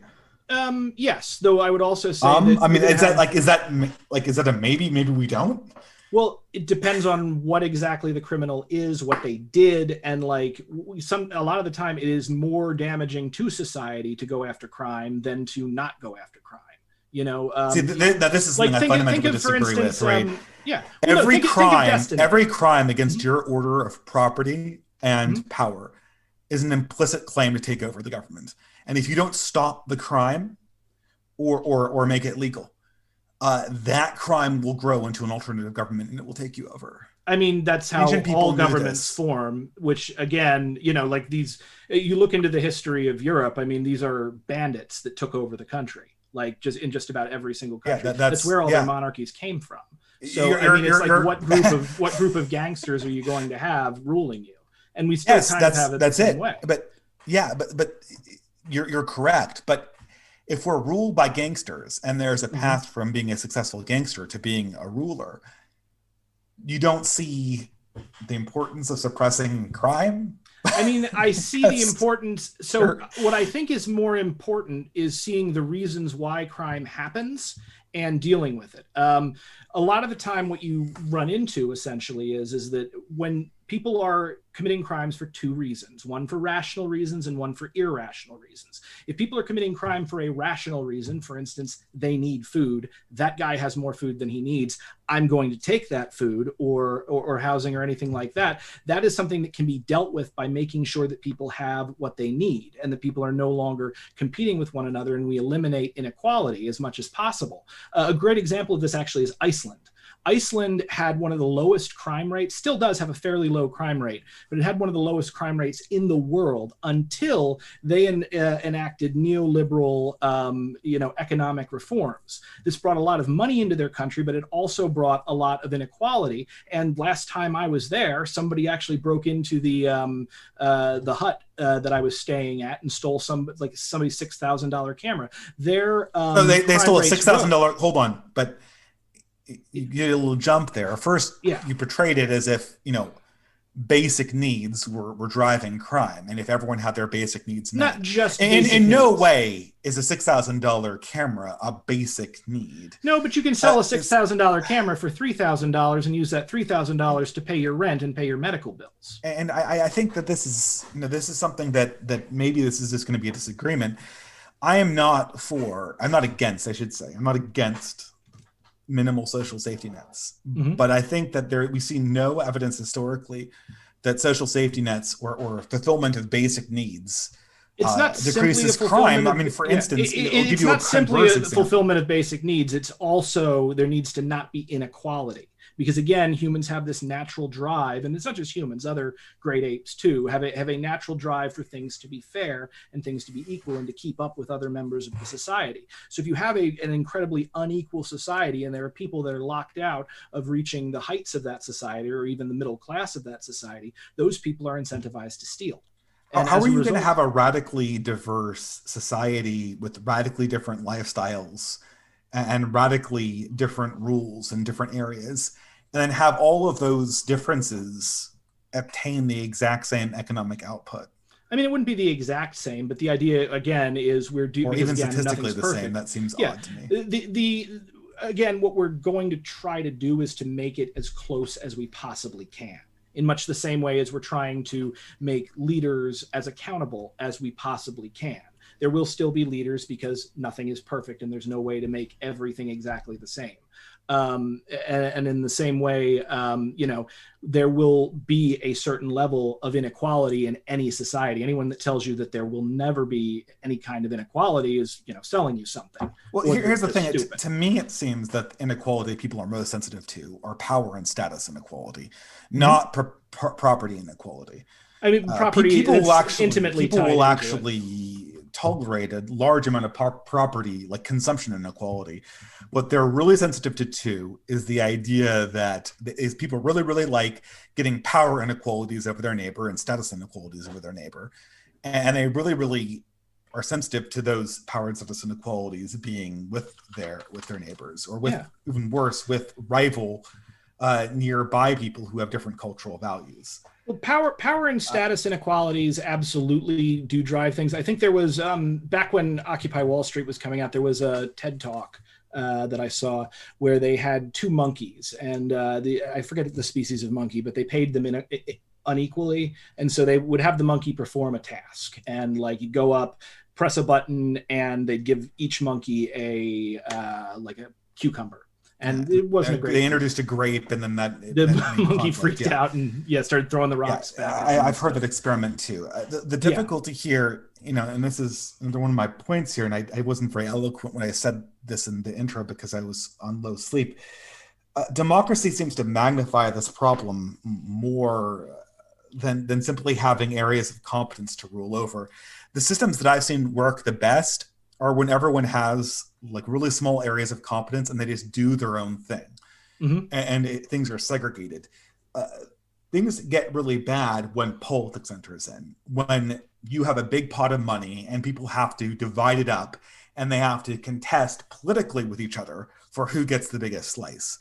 Yes, though I would also say is that a maybe? Maybe we don't. Well, it depends on what exactly the criminal is, what they did, and a lot of the time it is more damaging to society to go after crime than to not go after crime. This is something I fundamentally disagree with, right? Every crime against your order of property and power is an implicit claim to take over the government. And if you don't stop the crime or make it legal, that crime will grow into an alternative government and it will take you over. I mean, that's how Ancient people all knew governments this. form, which again, like these, you look into the history of Europe, I mean, these are bandits that took over the country, like just in just about every single country. Yeah, that's where all their monarchies came from. So You're- I mean, it's you're- like what group of gangsters are you going to have ruling you? And we still Yes, kind of have it the same way. But you're correct. But if we're ruled by gangsters and there's a path from being a successful gangster to being a ruler, you don't see the importance of suppressing crime. I mean, I see the importance. So what I think is more important is seeing the reasons why crime happens and dealing with it. A lot of the time what you run into essentially is that when people are committing crimes for two reasons, one for rational reasons and one for irrational reasons. If people are committing crime for a rational reason, for instance, they need food, that guy has more food than he needs, I'm going to take that food or housing or anything like that. That is something that can be dealt with by making sure that people have what they need and that people are no longer competing with one another, and we eliminate inequality as much as possible. A great example of this actually is Iceland. Iceland had one of the lowest crime rates, still does have a fairly low crime rate, but it had one of the lowest crime rates in the world until they enacted neoliberal, economic reforms. This brought a lot of money into their country, but it also brought a lot of inequality. And last time I was there, somebody actually broke into the hut that I was staying at and stole somebody's $6,000 camera. They stole a $6,000. Hold on, but you get a little jump there. First, you portrayed it as if, basic needs were driving crime. And if everyone had their basic needs met. Not just in no way is a $6,000 camera a basic need. No, but you can sell a $6,000 camera for $3,000 and use that $3,000 to pay your rent and pay your medical bills. And I think that this is something that maybe this is just going to be a disagreement. I'm not against minimal social safety nets. But I think that we see no evidence historically that social safety nets or fulfillment of basic needs decreases crime. I mean, for instance, it's not simply a fulfillment of basic needs. It's also there needs to not be inequality. Because again, humans have this natural drive, and it's not just humans, other great apes too, have a natural drive for things to be fair and things to be equal and to keep up with other members of the society. So if you have an incredibly unequal society and there are people that are locked out of reaching the heights of that society or even the middle class of that society, those people are incentivized to steal. And how are you going to have a radically diverse society with radically different lifestyles and radically different rules in different areas, and then have all of those differences obtain the exact same economic output? I mean, it wouldn't be the exact same, but the idea again is or even statistically the same. That seems odd to me. Again, what we're going to try to do is to make it as close as we possibly can, in much the same way as we're trying to make leaders as accountable as we possibly can. There will still be leaders because nothing is perfect and there's no way to make everything exactly the same. And in the same way, there will be a certain level of inequality in any society. Anyone that tells you that there will never be any kind of inequality is, selling you something. Well, here's the thing. To me, it seems that inequality people are most sensitive to are power and status inequality, not property inequality. I mean, property people will actually tolerate a large amount of property, like consumption inequality. What they're really sensitive to is the idea that is people really, really like getting power inequalities over their neighbor and status inequalities over their neighbor. And they really, really are sensitive to those power and status inequalities being with their neighbors, or with even worse, with rival nearby people who have different cultural values. Well, power and status inequalities absolutely do drive things. I think there was, back when Occupy Wall Street was coming out, there was a TED Talk that I saw where they had two monkeys, and I forget the species of monkey, but they paid them unequally. And so they would have the monkey perform a task, and like you go up, press a button, and they'd give each monkey a cucumber. And it wasn't a great. They introduced a grape, and then the monkey freaked out and started throwing the rocks back. I've heard that experiment too. The difficulty here, and this is one of my points here, and I wasn't very eloquent when I said this in the intro because I was on low sleep. Democracy seems to magnify this problem more than simply having areas of competence to rule over. The systems that I've seen work the best are when everyone has like really small areas of competence and they just do their own thing. And things are segregated. Things get really bad when politics enters in, when you have a big pot of money and people have to divide it up and they have to contest politically with each other for who gets the biggest slice.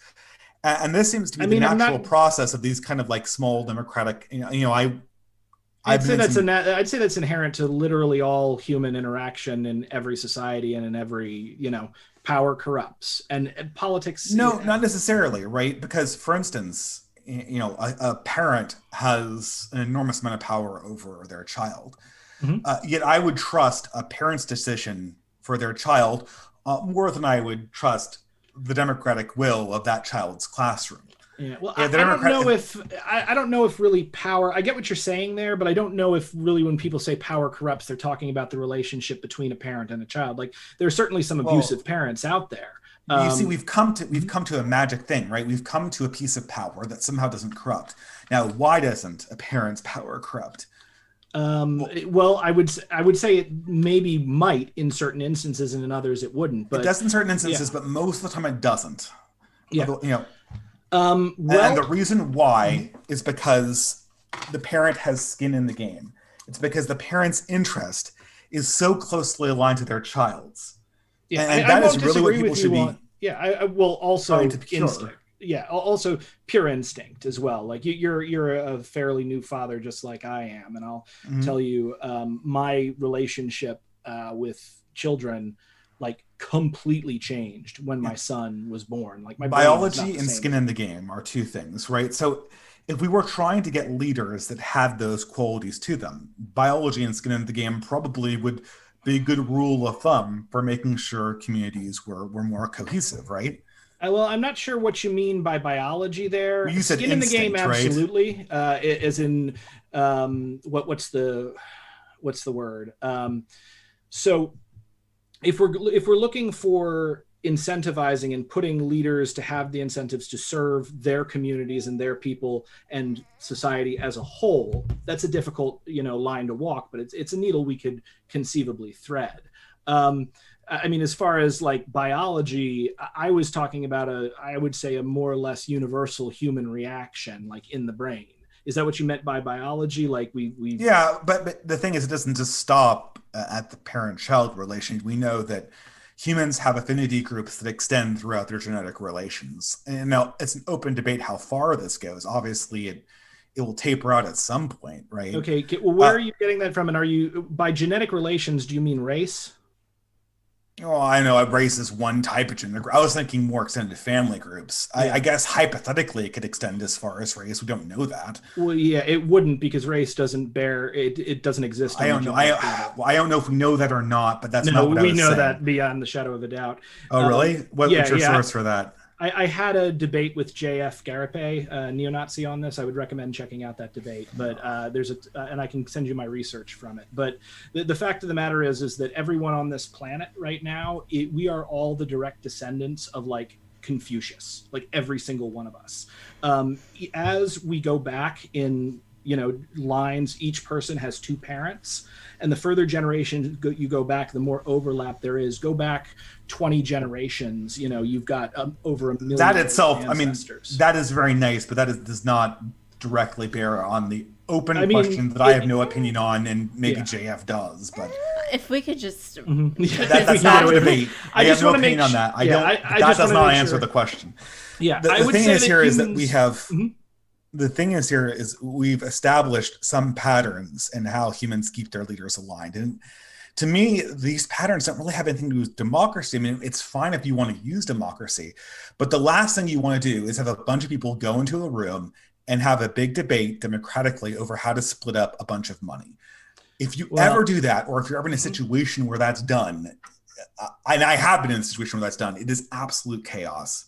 And this seems to be the natural process of these kind of like small democratic, I'd say that's inherent to literally all human interaction in every society and in every, power corrupts and politics. No, not necessarily, right? Because for instance, a parent has an enormous amount of power over their child. Yet I would trust a parent's decision for their child more than I would trust the democratic will of that child's classroom. Yeah, well, I don't know if really power. I get what you're saying there, but I don't know if really when people say power corrupts, they're talking about the relationship between a parent and a child. Like there are certainly some abusive parents out there. You see, we've come to a magic thing, right? We've come to a piece of power that somehow doesn't corrupt. Now, why doesn't a parent's power corrupt? Well, I would say it maybe might in certain instances, and in others it wouldn't. But it does in certain instances, but most of the time it doesn't. Yeah. And the reason why is because the parent has skin in the game. It's because the parent's interest is so closely aligned to their child's. Yeah, and that is really what people should be. I will also instinct. Yeah, also pure instinct as well. Like you're a fairly new father, just like I am, and I'll tell you, my relationship with children like completely changed when my son was born. Like my biology and skin in the game are two things, right? So if we were trying to get leaders that had those qualities to them, biology and skin in the game probably would be a good rule of thumb for making sure communities were more cohesive, right? Well, I'm not sure what you mean by biology there. Well, you said skin instinct, in the game, right? absolutely. As in, what's the word? So if we're looking for incentivizing and putting leaders to have the incentives to serve their communities and their people and society as a whole, that's a difficult, line to walk, but it's a needle we could conceivably thread. I mean, as far as like biology, I was talking about I would say a more or less universal human reaction, like in the brain. Is that what you meant by biology? Like we Yeah, but the thing is, it doesn't just stop at the parent-child relation. We know that humans have affinity groups that extend throughout their genetic relations. And now it's an open debate how far this goes. Obviously, it will taper out at some point, right? Okay, well, where are you getting that from? And are you, by genetic relations, do you mean race? Oh, I know race is one type of genetic. I was thinking more extended family groups. Yeah. I guess hypothetically it could extend as far as race. We don't know that. Well, yeah, it wouldn't, because race doesn't bear it. It doesn't exist. I don't know. I don't know if we know that or not, but that's not what I was saying. We know that beyond the shadow of a doubt. Oh, really? What's your source for that? I had a debate with J.F. Garape, a neo-Nazi, on this. I would recommend checking out that debate. But and I can send you my research from it. But the fact of the matter is that everyone on this planet right now, we are all the direct descendants of like Confucius, like every single one of us. As we go back in lines, each person has two parents, and the further generation you go back, the more overlap there is. Go back 20 generations, you've got over 1 million. That itself, ancestors. I mean, that is very nice, but that does not directly bear on the open question that I have no opinion on, and maybe JF does. But if we could just that's not a debate. I have no opinion on that. That does not answer the question. Yeah, the thing is here is that we have. The thing is here is we've established some patterns in how humans keep their leaders aligned. And to me, these patterns don't really have anything to do with democracy. I mean, it's fine if you want to use democracy, but the last thing you want to do is have a bunch of people go into a room and have a big debate democratically over how to split up a bunch of money. If you ever do that, or if you're ever in a situation where that's done, and I have been in a situation where that's done, it is absolute chaos.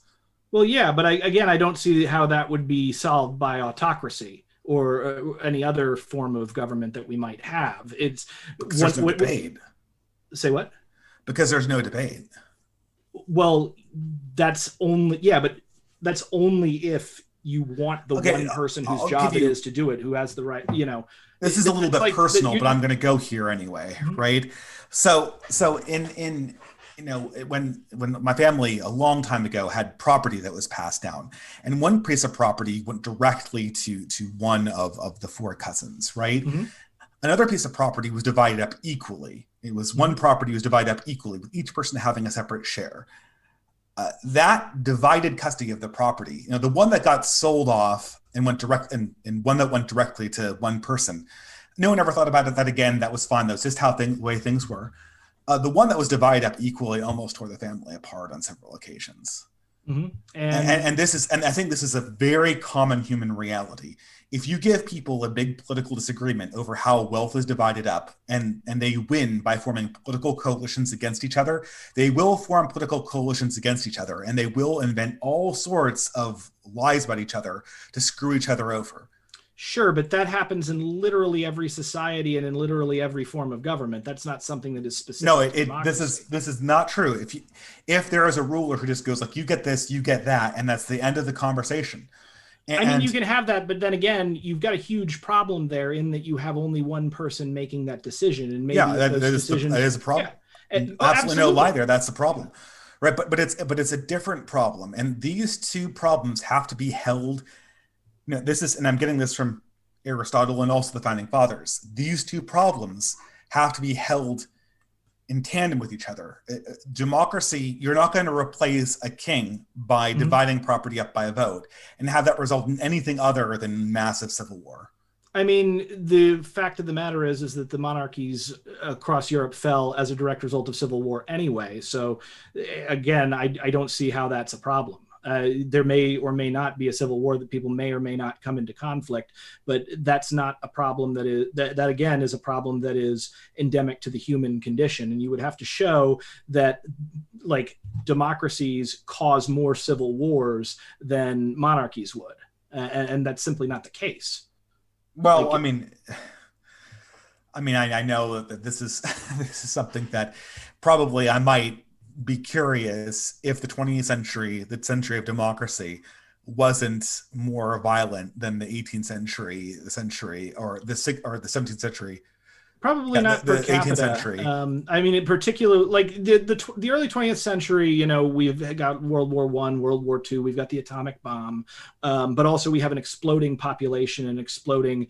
Well, yeah, but I don't see how that would be solved by autocracy or any other form of government that we might have. It's Because there's no debate. Say what? Because there's no debate. Well, that's only but that's only if you want the one person whose job it is to do it, who has the right. This is a little bit personal, but I'm going to go here anyway, right? So in when my family a long time ago had property that was passed down, and one piece of property went directly to one of the four cousins, right? Mm-hmm. Another piece of property was divided up equally. It was one property was divided up equally, with each person having a separate share. That divided custody of the property, the one that got sold off and went direct, and one that went directly to one person, no one ever thought about that again. That was fine. That was just the way things were. The one that was divided up equally almost tore the family apart on several occasions. Mm-hmm. And I think this is a very common human reality. If you give people a big political disagreement over how wealth is divided up, and they win by forming political coalitions against each other, they will form political coalitions against each other, and they will invent all sorts of lies about each other to screw each other over. Sure, but that happens in literally every society and in literally every form of government. That's not something that is specific. No, this is not true. If there is a ruler who just goes like, you get this, you get that, and that's the end of the conversation. And you can have that, but then again, you've got a huge problem there in that you have only one person making that decision, and maybe that is a problem. Yeah. Absolutely no lie there. That's the problem, right? But it's a different problem, and these two problems have to be held. This is, and I'm getting this from Aristotle and also the founding fathers. These two problems have to be held in tandem with each other. Democracy, you're not going to replace a king by dividing property up by a vote and have that result in anything other than massive civil war. I mean, the fact of the matter is that the monarchies across Europe fell as a direct result of civil war anyway. So again, I don't see how that's a problem. There may or may not be a civil war, that people may or may not come into conflict, but that's not a problem that again is a problem that is endemic to the human condition. And you would have to show that like democracies cause more civil wars than monarchies would. And that's simply not the case. Well, I know that this is something that probably I might be curious if the 20th century, the century of democracy, wasn't more violent than the 18th century, or the 17th century. Probably not per capita. 18th century. In particular, like the early 20th century, we've got World War I, World War II, we've got the atomic bomb, but also we have an exploding population and exploding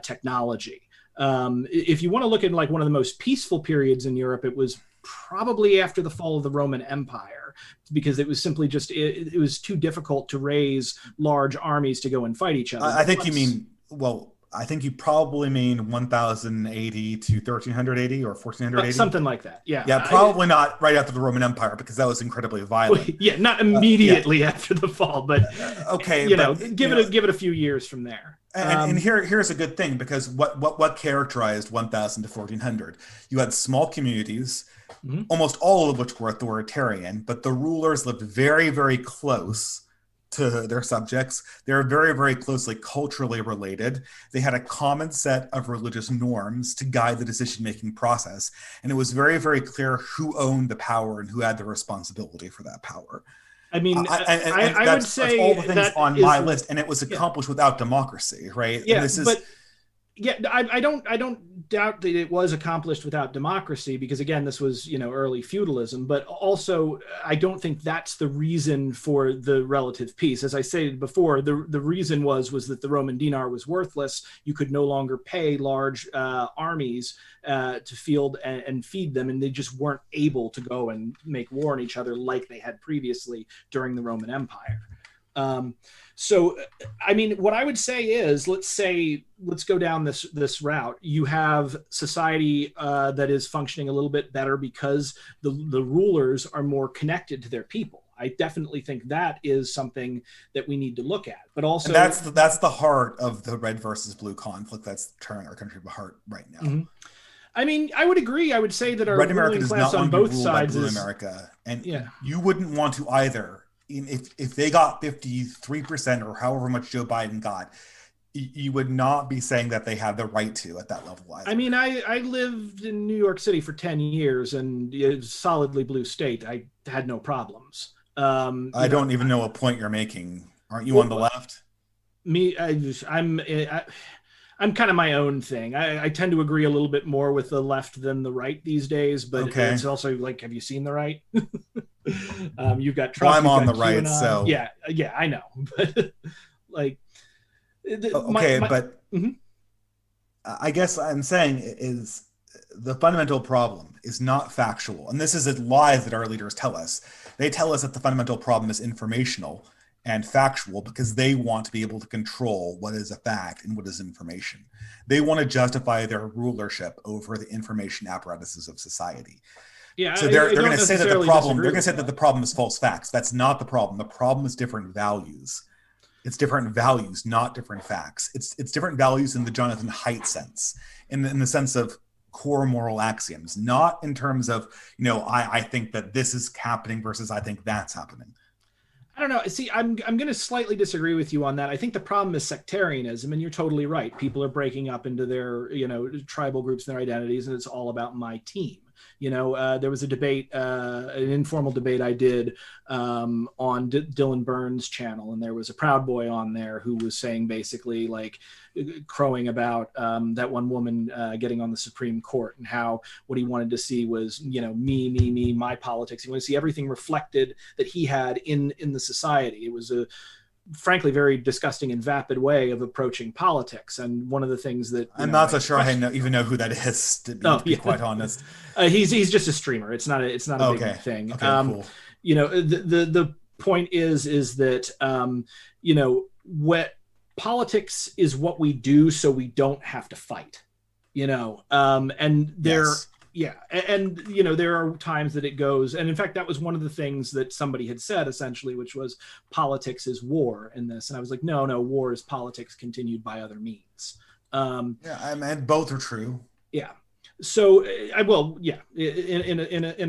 technology. If you want to look at like one of the most peaceful periods in Europe, it was probably after the fall of the Roman Empire, because it was simply just it was too difficult to raise large armies to go and fight each other. I think you probably mean 1080 to 1380 or 1480, something like that. Yeah, probably not right after the Roman Empire, because that was incredibly violent. Yeah, not immediately after the fall, but okay, give it a few years from there. And here's a good thing, because what characterized 1000 to 1400? You had small communities, almost all of which were authoritarian, but the rulers lived very, very close to their subjects. They were very, very closely culturally related. They had a common set of religious norms to guide the decision-making process. And it was very, very clear who owned the power and who had the responsibility for that power. I mean, I would say that's all the things on my list, and it was accomplished without democracy, right? Yeah, I don't doubt that it was accomplished without democracy, because again, this was early feudalism. But also, I don't think that's the reason for the relative peace. As I stated before, the reason was that the Roman dinar was worthless. You could no longer pay large armies to field and feed them, and they just weren't able to go and make war on each other like they had previously during the Roman Empire. So, what I would say is, let's go down this route. You have society that is functioning a little bit better because the rulers are more connected to their people. I definitely think that is something that we need to look at. But also, and that's the heart of the red versus blue conflict that's tearing our country apart right now. Mm-hmm. I would agree. I would say that our red America ruling does class not on want to be both ruled sides by blue is America, and you wouldn't want to either. if they got 53% or however much Joe Biden got, you would not be saying that they have the right to at that level either. I mean, I lived in New York City for 10 years and it's solidly blue state. I had no problems. I don't even know what point you're making. Aren't you on the left? I'm kind of my own thing. I tend to agree a little bit more with the left than the right these days, but it's also like, have you seen the right? You've got Trump. Well, I'm on the QAnon. right, so yeah, I know, but like, mm-hmm. I guess I'm saying is the fundamental problem is not factual, and this is the lies that our leaders tell us. They tell us that the fundamental problem is informational and factual because they want to be able to control what is a fact and what is information. They want to justify their rulership over the information apparatuses of society. Yeah, so they're going to say that the problem. They're going to say that the problem is false facts. That's not the problem. The problem is different values. It's different values, not different facts. It's different values in the Jonathan Haidt sense, in the sense of core moral axioms, not in terms of, I think that this is happening versus I think that's happening. I don't know. See, I'm going to slightly disagree with you on that. I think the problem is sectarianism, and you're totally right. People are breaking up into their, tribal groups and their identities, and it's all about my team. There was a debate, an informal debate I did on Dylan Burns' channel, and there was a Proud Boy on there who was saying basically like crowing about that one woman getting on the Supreme Court and how what he wanted to see was, me, my politics. He wanted to see everything reflected that he had in the society. It was a frankly very disgusting and vapid way of approaching politics, and one of the things that I'm not so sure I even know who that is, to be quite honest. He's just a streamer. It's not a big thing. Okay, cool. The point is that what politics is what we do so we don't have to fight, and there. Yes. Yeah. And, there are times that it goes. And in fact, that was one of the things that somebody had said, essentially, which was politics is war in this. And I was like, no, war is politics continued by other means. Both are true. Yeah. So in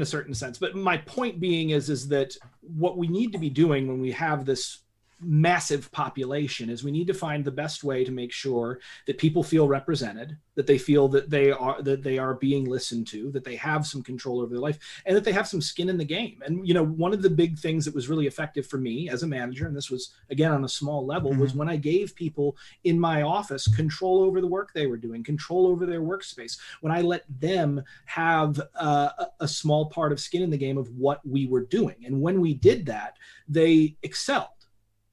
a certain sense. But my point being is that what we need to be doing when we have this massive population is we need to find the best way to make sure that people feel represented, that they feel that they are being listened to, that they have some control over their life, and that they have some skin in the game. And one of the big things that was really effective for me as a manager, and this was again on a small level, was when I gave people in my office control over the work they were doing, control over their workspace, when I let them have a small part of skin in the game of what we were doing. And when we did that, they excelled.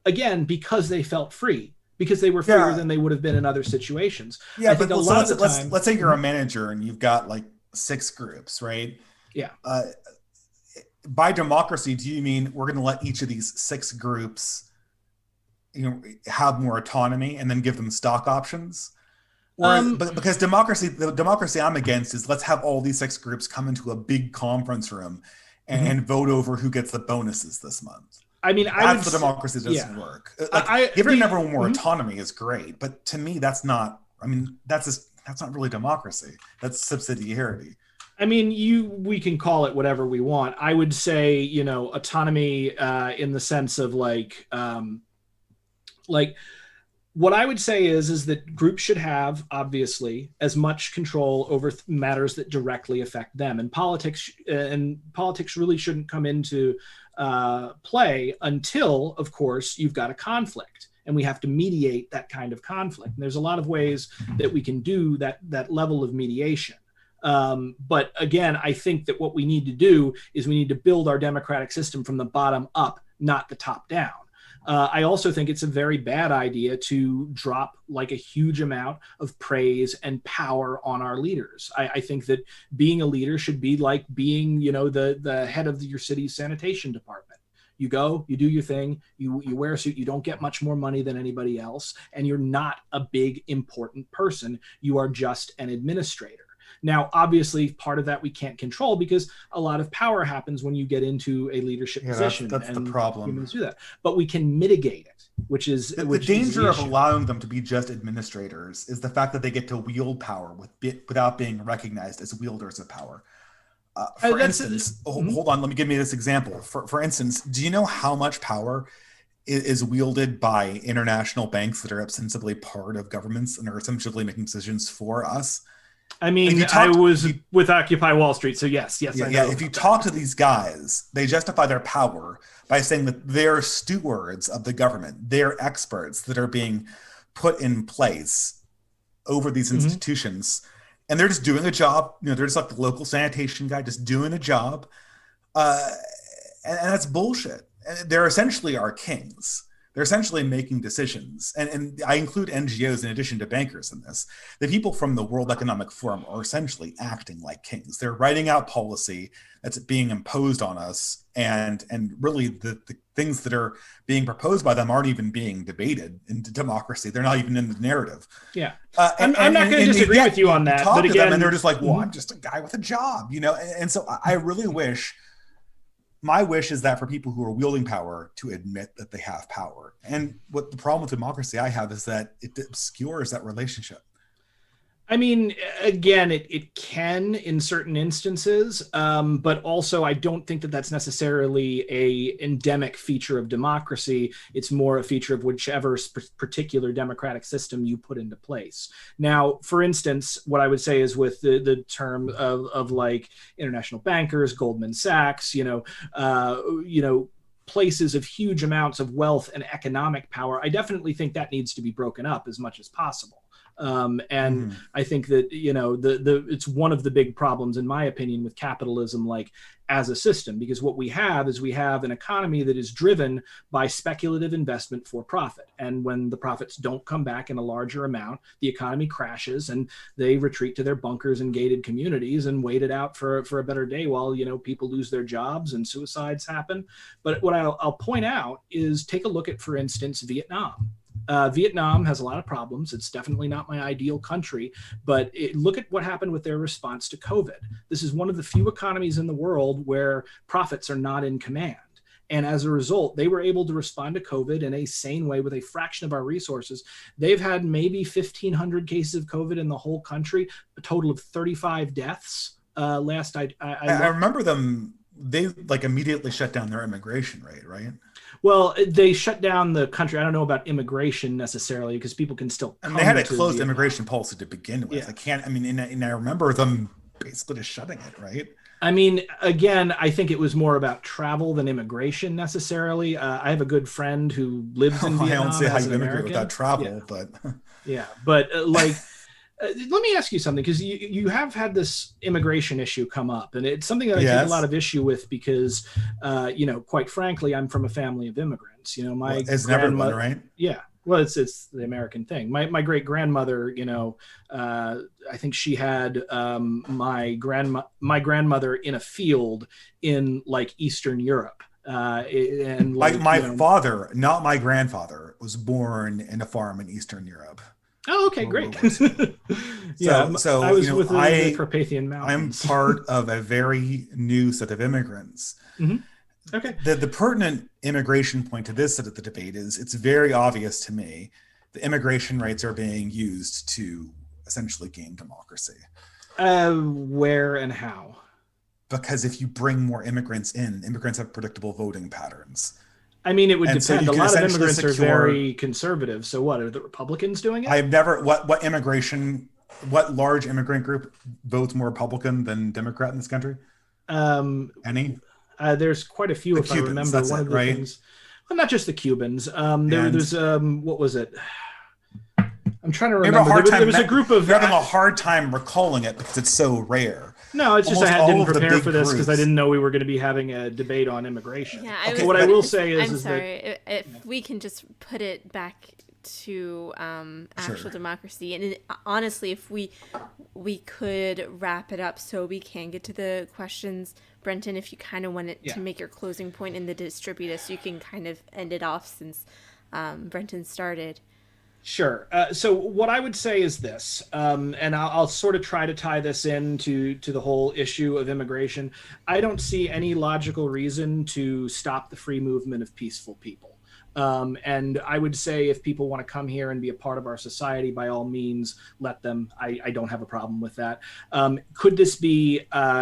Again, because they felt free, because they were freer than they would have been in other situations. Yeah, I think let's say you're a manager and you've got like 6 groups, right? Yeah. By democracy, do you mean we're going to let each of these 6 groups, have more autonomy and then give them stock options? Because the democracy I'm against is let's have all these 6 groups come into a big conference room and vote over who gets the bonuses this month. I mean, that's the democracy doesn't work. Giving everyone more autonomy is great, but to me, that's not. I mean, that's not really democracy. That's subsidiarity. I mean, we can call it whatever we want. I would say, autonomy in the sense of like what I would say is that groups should have, obviously, as much control over matters that directly affect them. And politics really shouldn't come into play until, of course, you've got a conflict. And we have to mediate that kind of conflict. And there's a lot of ways that we can do that level of mediation. But again, I think that what we need to do is we need to build our democratic system from the bottom up, not the top down. I also think it's a very bad idea to drop like a huge amount of praise and power on our leaders. I think that being a leader should be like being, the head of your city's sanitation department. You go, you do your thing, you wear a suit, you don't get much more money than anybody else, and you're not a big, important person. You are just an administrator. Now, obviously, part of that we can't control because a lot of power happens when you get into a leadership position. That's the problem. Humans do that, but we can mitigate it, which is the danger of allowing them to be just administrators is the fact that they get to wield power without being recognized as wielders of power. For instance, hold on, give me this example. For instance, do you know how much power is wielded by international banks that are ostensibly part of governments and are essentially making decisions for us? I mean, I was with Occupy Wall Street, so yes, I know. Yeah, if you talk to these guys, they justify their power by saying that they're stewards of the government. They're experts that are being put in place over these institutions. And they're just doing a job. They're just like the local sanitation guy, just doing a job. And that's bullshit. And they're essentially our kings. They're essentially making decisions. And I include NGOs in addition to bankers in this. The people from the World Economic Forum are essentially acting like kings. They're writing out policy that's being imposed on us. And really the things that are being proposed by them aren't even being debated in democracy. They're not even in the narrative. Yeah. I'm not going to disagree with you on that. Talk but to again, them and they're just like, well, I'm just a guy with a job, And so I really wish, my wish is that for people who are wielding power to admit that they have power. And what the problem with democracy I have is that it obscures that relationship. I mean, again, it can in certain instances, but also I don't think that that's necessarily a endemic feature of democracy. It's more a feature of whichever particular democratic system you put into place. Now, for instance, what I would say is with the term of like international bankers, Goldman Sachs, places of huge amounts of wealth and economic power, I definitely think that needs to be broken up as much as possible. I think that, it's one of the big problems, in my opinion, with capitalism, like as a system, because what we have is we have an economy that is driven by speculative investment for profit. And when the profits don't come back in a larger amount, the economy crashes and they retreat to their bunkers and gated communities and wait it out for a better day while, people lose their jobs and suicides happen. But what I'll point out is take a look at, for instance, Vietnam. Vietnam has a lot of problems. It's definitely not my ideal country, but look at what happened with their response to COVID. This is one of the few economies in the world where profits are not in command. And as a result, they were able to respond to COVID in a sane way with a fraction of our resources. They've had maybe 1,500 cases of COVID in the whole country, a total of 35 deaths. I remember them. They immediately shut down their immigration rate, right? Well, they shut down the country. I don't know about immigration necessarily because people can still come. And they had a closed immigration policy to begin with. Yeah. And I remember them basically just shutting it, right? I mean, again, I think it was more about travel than immigration necessarily. I have a good friend who lives in Vietnam. I don't see how you immigrate without travel, but yeah, but let me ask you something, because you have had this immigration issue come up, and it's something that I take a lot of issue with because, quite frankly, I'm from a family of immigrants. It's everyone, right? Yeah. Well, it's the American thing. My great grandmother, I think she had my grandmother in a field in Eastern Europe. And my father, not my grandfather, was born in a farm in Eastern Europe. Oh, okay, great. So I was with the Carpathian Mountains. I'm part of a very new set of immigrants. Mm-hmm. Okay. The pertinent immigration point to this set of the debate is it's very obvious to me the immigration rights are being used to essentially gain democracy. Where and how? Because if you bring more immigrants in, immigrants have predictable voting patterns. I mean, it would depend. So a lot of immigrants are very conservative. So what, are the Republicans doing it? I've never, what large immigrant group votes more Republican than Democrat in this country? Any? There's quite a few, if Cubans, I remember. One of the things, well, not just the Cubans. There's what was it? I'm trying to remember. There was a group of. You're having a hard time recalling it because it's so rare. No, it's just I didn't prepare for this because I didn't know we were going to be having a debate on immigration. Yeah, what I will say is, I'm sorry, if we can just put it back to actual democracy, and honestly, if we could wrap it up so we can get to the questions, Brenton, if you kind of wanted to make your closing point in the Distributist, you can kind of end it off since Brenton started. Sure. So what I would say is this, and I'll sort of try to tie this into the whole issue of immigration. I don't see any logical reason to stop the free movement of peaceful people. And I would say if people want to come here and be a part of our society, by all means, let them. I don't have a problem with that. Could this be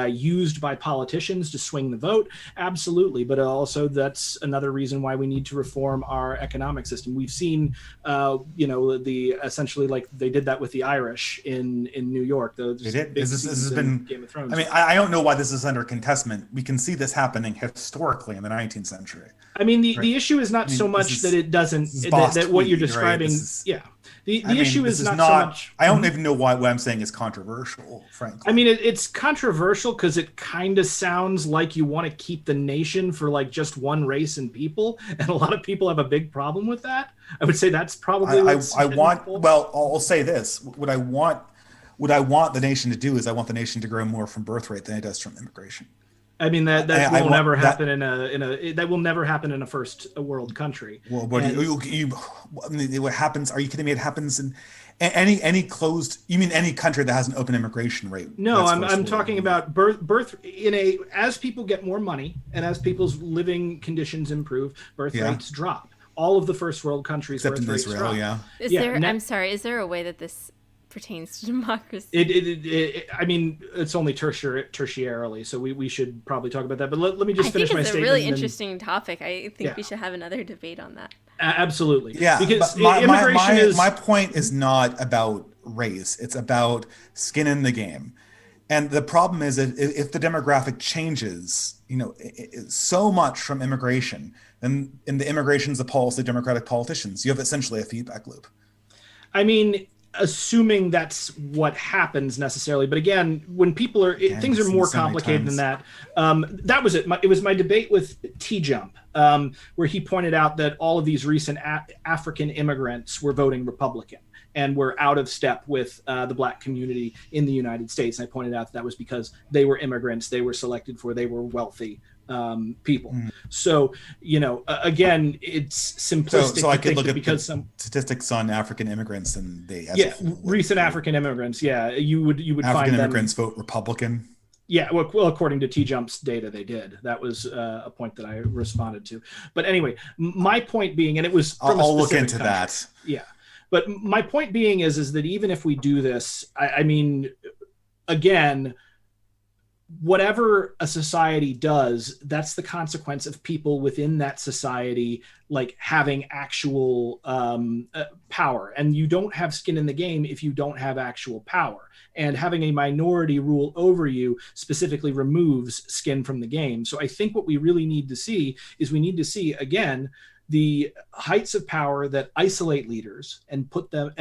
used by politicians to swing the vote? Absolutely. But also that's another reason why we need to reform our economic system. We've seen, essentially like they did that with the Irish in New York. They did. This has been Game of Thrones. I mean, I don't know why this is under contestment. We can see this happening historically in the 19th century. I mean, the issue is not so much that it doesn't, that what you're describing. Right? The issue is not so much. I don't even know why what I'm saying is controversial, frankly. I mean, it's controversial because it kind of sounds like you want to keep the nation for like just one race and people. And a lot of people have a big problem with that. I would say that's probably I'll say this. What I want the nation to do is I want the nation to grow more from birth rate than it does from immigration. I mean that will never happen that will never happen in a first world country. Well, what happens? Are you kidding me? It happens in any closed. You mean any country that has an open immigration rate? No, I'm talking about birth as people get more money and as people's living conditions improve, birth rates drop. All of the first world countries, except in rates Israel, drop. I'm sorry. Is there a way that this pertains to democracy? I mean, it's only tertiarily, so we should probably talk about that. But let me just finish my statement. It's a really interesting topic. I think we should have another debate on that. Absolutely. Yeah, because immigration is... My point is not about race. It's about skin in the game. And the problem is if the demographic changes, so much from immigration, then in the immigration's the policy of Democratic politicians. You have essentially a feedback loop. I mean, assuming that's what happens necessarily, but again, when people are things are more complicated than that. That was it. It was my debate with T-Jump, where he pointed out that all of these recent African immigrants were voting Republican and were out of step with the Black community in the United States. And I pointed out that was because they were immigrants, they were selected for, they were wealthy people. So, again, it's simplistic. So I could look at some statistics on African immigrants, and they recent African immigrants. Yeah, you would African find immigrants vote Republican. Yeah, well, according to T-Jump's data, they did. That was a point that I responded to. But anyway, my point being, and it was from I'll look into country. that. Yeah, but my point being is that even if we do this, I mean, again, whatever a society does, that's the consequence of people within that society like having actual power. And you don't have skin in the game if you don't have actual power. And having a minority rule over you specifically removes skin from the game. So I think what we really need to see is again, the heights of power that isolate leaders and put them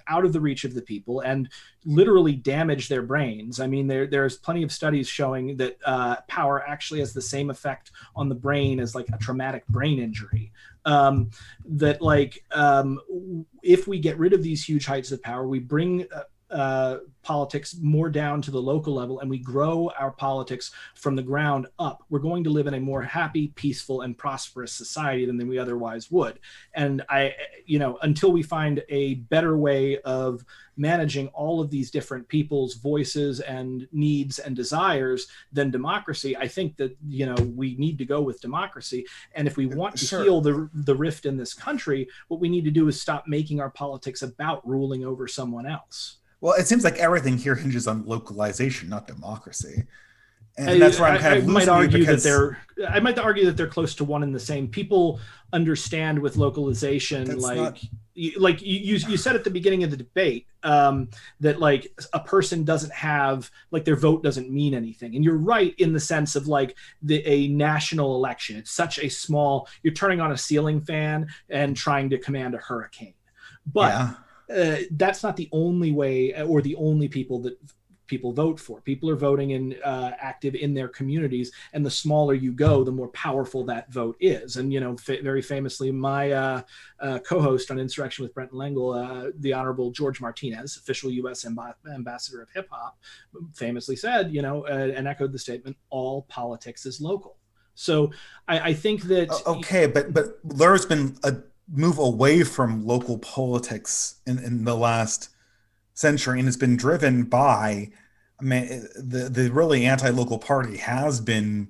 out of the reach of the people and literally damage their brains. I mean, there's plenty of studies showing that power actually has the same effect on the brain as like a traumatic brain injury. If we get rid of these huge heights of power, we bring politics more down to the local level and we grow our politics from the ground up, we're going to live in a more happy, peaceful, and prosperous society than we otherwise would. And until we find a better way of managing all of these different people's voices and needs and desires than democracy, I think that, we need to go with democracy. And if we want to heal the rift in this country, what we need to do is stop making our politics about ruling over someone else. Well, it seems like everything here hinges on localization, not democracy. And that's where I'm kind of I might argue that they're close to one and the same. People understand with localization, you said at the beginning of the debate that like a person doesn't have, like their vote doesn't mean anything. And you're right in the sense of like a national election. It's such a small, you're turning on a ceiling fan and trying to command a hurricane. But that's not the only way or the only people that people vote for. People are voting in active in their communities, and the smaller you go, the more powerful that vote is. And very famously, my co-host on Insurrection with Brenton Lengel, the Honorable George Martinez, official U.S. ambassador of hip hop, famously said, and echoed the statement, "All politics is local." So I think that but there's been a move away from local politics in the last century, and it's been driven by, the really anti-local party has been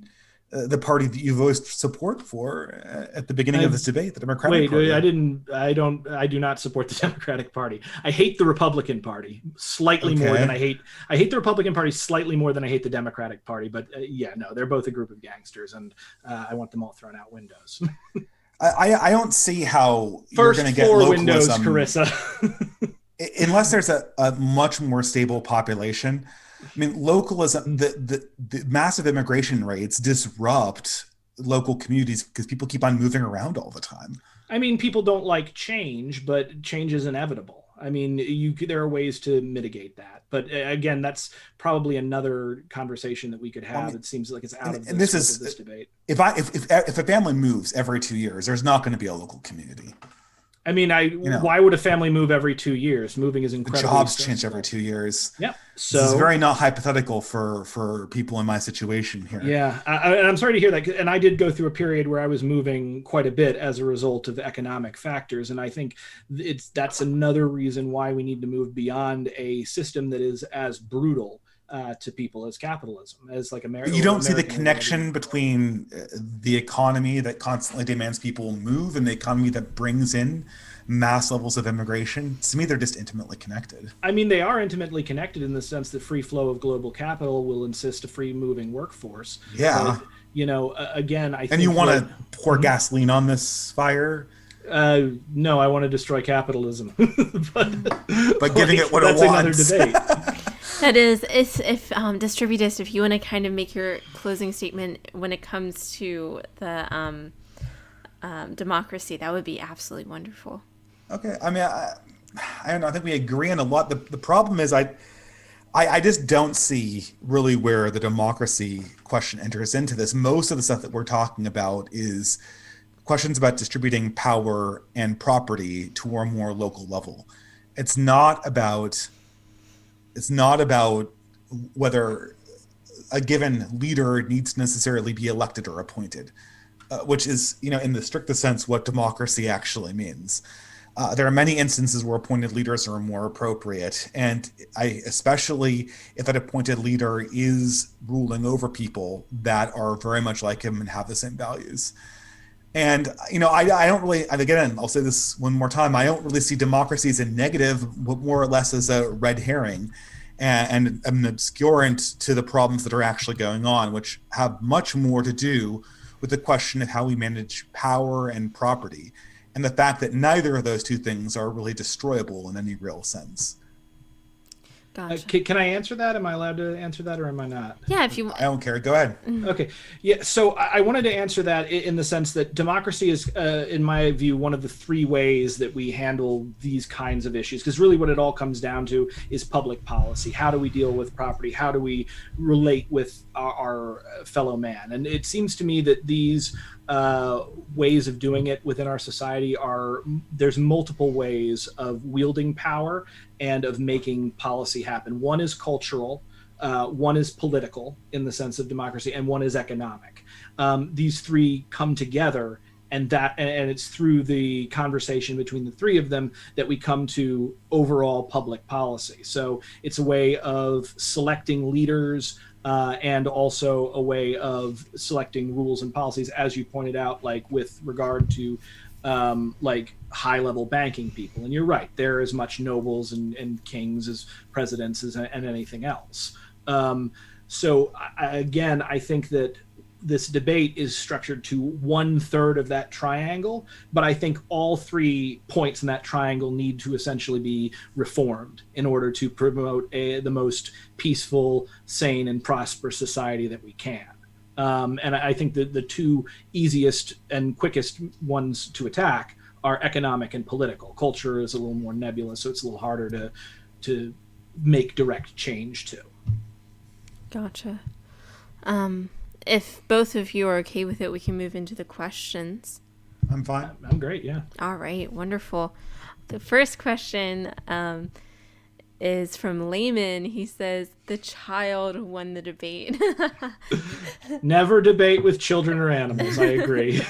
the party that you voiced support for at the beginning of this debate, the Democratic Party. I do not support the Democratic Party. I hate the Republican Party slightly more than I hate the Republican Party slightly more than I hate the Democratic Party. But no, they're both a group of gangsters, and I want them all thrown out windows. I don't see how you're going to get floor localism, windows, Carissa. unless there's a much more stable population. I mean, localism, the massive immigration rates disrupt local communities because people keep on moving around all the time. I mean, people don't like change, but change is inevitable. I mean, there are ways to mitigate that. But again, that's probably another conversation that we could have. It seems like it's out of the scope of this debate. If a family moves every 2 years, there's not going to be a local community. I mean, why would a family move every 2 years? Moving is incredibly jobs stressful. change every 2 years. Yep. So this is very not hypothetical for people in my situation here. Yeah, and I'm sorry to hear that. And I did go through a period where I was moving quite a bit as a result of economic factors. And I think that's another reason why we need to move beyond a system that is as brutal to people as capitalism, as like America. You don't see the connection between the economy that constantly demands people move and the economy that brings in mass levels of immigration. To me, they're just intimately connected. I mean, they are intimately connected in the sense that free flow of global capital will insist a free moving workforce. Yeah. But, again, I think. And you want to pour gasoline on this fire? No, I want to destroy capitalism. but giving it what it wants. That's another debate. That is, if Distributist, if you want to kind of make your closing statement when it comes to the democracy, that would be absolutely wonderful. Okay, I mean, I don't know. I think we agree on a lot. The problem is I just don't see really where the democracy question enters into this. Most of the stuff that we're talking about is questions about distributing power and property to a more local level. It's not about whether a given leader needs to necessarily be elected or appointed, which is, in the strictest sense, what democracy actually means. There are many instances where appointed leaders are more appropriate, and especially if that appointed leader is ruling over people that are very much like him and have the same values. And, I don't really, and again, I'll say this one more time, I don't really see democracy as a negative, but more or less as a red herring and an obscurant to the problems that are actually going on, which have much more to do with the question of how we manage power and property, and the fact that neither of those two things are really destroyable in any real sense. Gotcha. Can I answer that? Am I allowed to answer that, or am I not? Yeah, if you. I don't care. Go ahead. Okay. Yeah. So I wanted to answer that in the sense that democracy is, in my view, one of the three ways that we handle these kinds of issues. Because really, what it all comes down to is public policy. How do we deal with property? How do we relate with our fellow man? And it seems to me that these ways of doing it within our society there's multiple ways of wielding power and of making policy happen. One is cultural, one is political in the sense of democracy, and one is economic. These three come together, and it's through the conversation between the three of them that we come to overall public policy. So it's a way of selecting leaders, and also a way of selecting rules and policies, as you pointed out, like with regard to like high-level banking people. And you're right, they're as much nobles and kings as presidents and anything else. So again, I think that this debate is structured to 1/3 of that triangle, but I think all 3 points in that triangle need to essentially be reformed in order to promote the most peaceful, sane, and prosperous society that we can. And I think that the two easiest and quickest ones to attack are economic and political. Culture is a little more nebulous, so it's a little harder to make direct change to. Gotcha. If both of you are okay with it, we can move into the questions. I'm fine. I'm great, yeah. All right, wonderful. The first question is from Layman. He says, the child won the debate. Never debate with children or animals, I agree.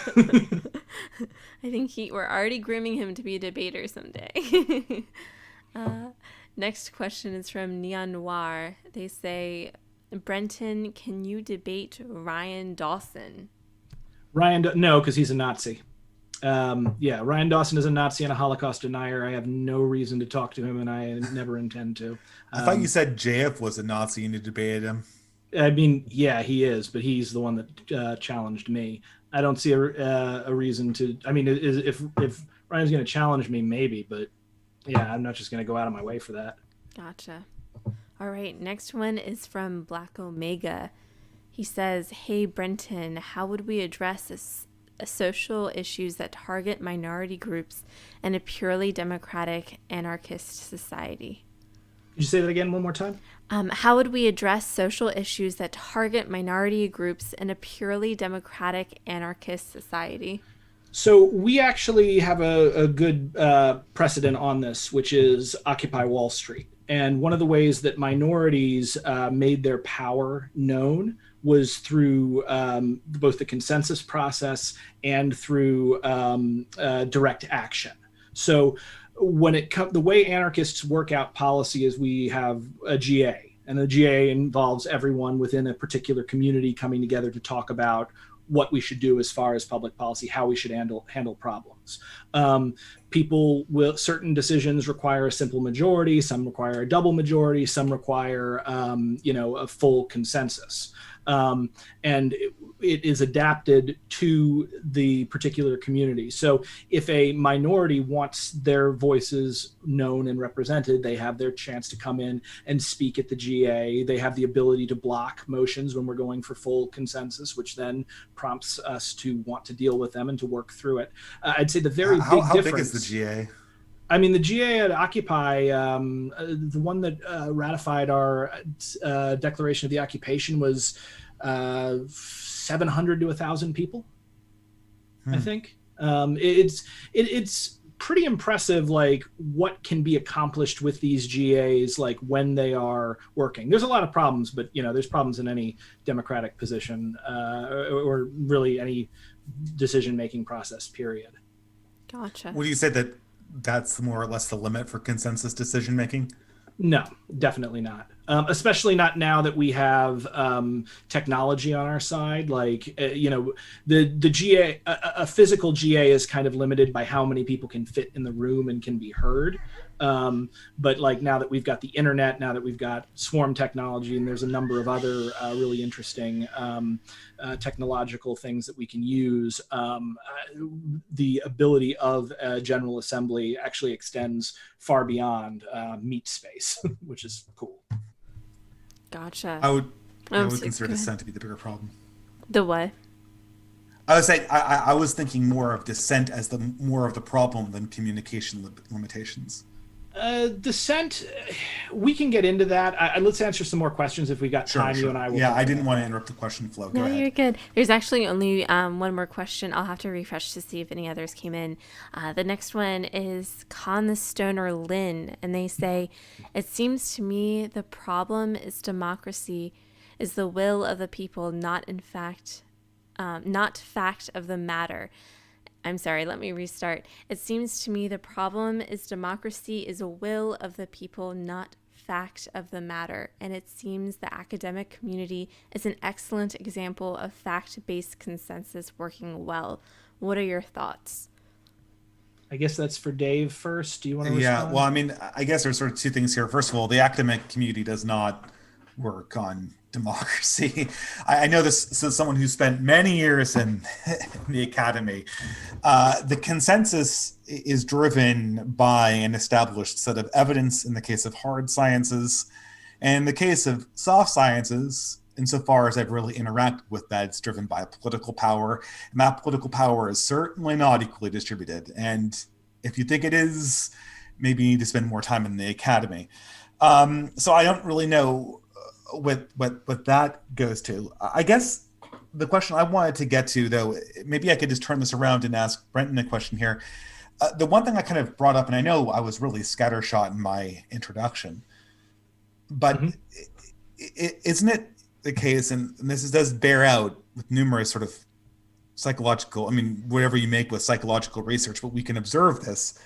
I think we're already grooming him to be a debater someday. Next question is from Neon Noir. They say, Brenton, can you debate Ryan Dawson? No, because he's a Nazi. Ryan Dawson is a Nazi and a Holocaust denier. I have no reason to talk to him, and I never intend to. I thought you said JF was a Nazi and you debated him. I mean, yeah, he is, but he's the one that challenged me. I don't see a reason to. I mean, if Ryan's going to challenge me, maybe, but yeah, I'm not just going to go out of my way for that. Gotcha. All right, next one is from Black Omega. He says, "Hey Brenton, how would we address social issues that target minority groups in a purely democratic anarchist society?" Could you say that again one more time? How would we address social issues that target minority groups in a purely democratic anarchist society? So we actually have a good precedent on this, which is Occupy Wall Street. And one of the ways that minorities made their power known was through both the consensus process and through direct action. So when the way anarchists work out policy is we have a GA, and the GA involves everyone within a particular community coming together to talk about what we should do as far as public policy, how we should handle problems. Certain decisions require a simple majority, some require a double majority, some require a full consensus. And it is adapted to the particular community. So if a minority wants their voices known and represented, they have their chance to come in and speak at the GA. They have the ability to block motions when we're going for full consensus, which then prompts us to want to deal with them and to work through it. I'd say the very big difference. How big is the GA? I mean, the GA at Occupy, the one that ratified our Declaration of the Occupation was 700 to 1,000 people, I think. It's pretty impressive, like what can be accomplished with these GAs, like when they are working. There's a lot of problems, but there's problems in any democratic position or really any decision-making process, period. Gotcha. Would you say that that's more or less the limit for consensus decision making? No, definitely not. Especially not now that we have technology on our side. Like, the GA, a physical GA is kind of limited by how many people can fit in the room and can be heard. But like now that we've got the internet, now that we've got swarm technology, and there's a number of other really interesting technological things that we can use, the ability of a General Assembly actually extends far beyond meat space, which is cool. Gotcha. I would consider dissent to be the bigger problem. The what? I was saying I was thinking more of dissent as more of the problem than communication limitations. Dissent, we can get into that. Let's answer some more questions if we got time. Sure. You and I will. Yeah, I didn't want to interrupt the question flow. Go No, ahead. you're good. There's actually only one more question. I'll have to refresh to see if any others came in. The next one is Con the Stoner Lynn, and they say, "It seems to me the problem is democracy is the will of the people, not fact of the matter." I'm sorry, let me restart. "It seems to me the problem is democracy is a will of the people, not fact of the matter. And it seems the academic community is an excellent example of fact-based consensus working well. What are your thoughts?" I guess that's for Dave first. Do you want to Yeah, respond? well, I mean, I guess there's sort of two things here. First of all, the academic community does not work on democracy. I know this. So someone who spent many years in the academy, the consensus is driven by an established set of evidence in the case of hard sciences. And in the case of soft sciences, insofar as I've really interacted with that, it's driven by political power. And that political power is certainly not equally distributed. And if you think it is, maybe you need to spend more time in the academy. So I don't really know what that goes to. I guess the question I wanted to get to, though, maybe I could just turn this around and ask Brenton a question here. The one thing I kind of brought up, and I know I was really scattershot in my introduction, but isn't it the case, and this does bear out with numerous sort of psychological, I mean, whatever you make with psychological research, but we can observe this,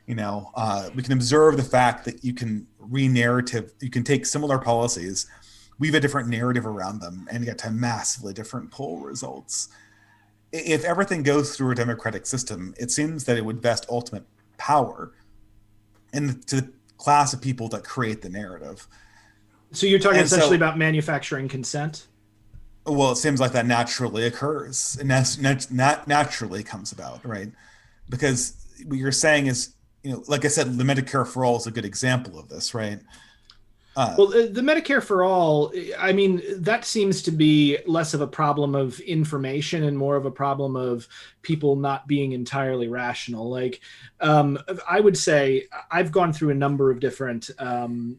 we can observe the fact that you can re-narrative, you can take similar policies, weave a different narrative around them and get to massively different poll results. If everything goes through a democratic system, it seems that it would vest ultimate power to the class of people that create the narrative. So you're talking essentially about manufacturing consent? Well, it seems like that naturally occurs and naturally comes about, right? Because what you're saying is, like I said, the Medicare for All is a good example of this, right? Well, the Medicare for All, I mean, that seems to be less of a problem of information and more of a problem of people not being entirely rational. Like, I would say I've gone through a number of different, health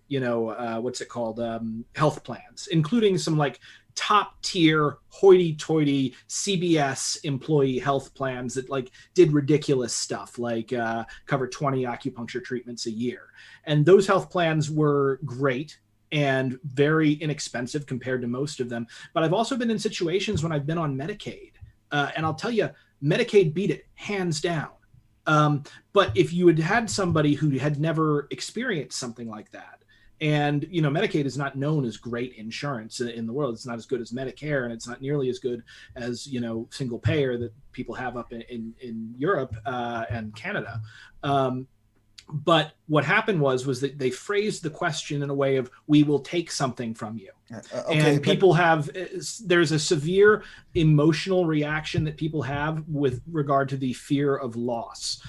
plans, including some like top tier hoity-toity CBS employee health plans that like did ridiculous stuff, like cover 20 acupuncture treatments a year. And those health plans were great and very inexpensive compared to most of them. But I've also been in situations when I've been on Medicaid, and I'll tell you, Medicaid beat it hands down. But if you had had somebody who had never experienced something like that, and, Medicaid is not known as great insurance in the world. It's not as good as Medicare, and it's not nearly as good as, single payer that people have up in Europe and Canada. But what happened was that they phrased the question in a way of, we will take something from you. And people there's a severe emotional reaction that people have with regard to the fear of loss.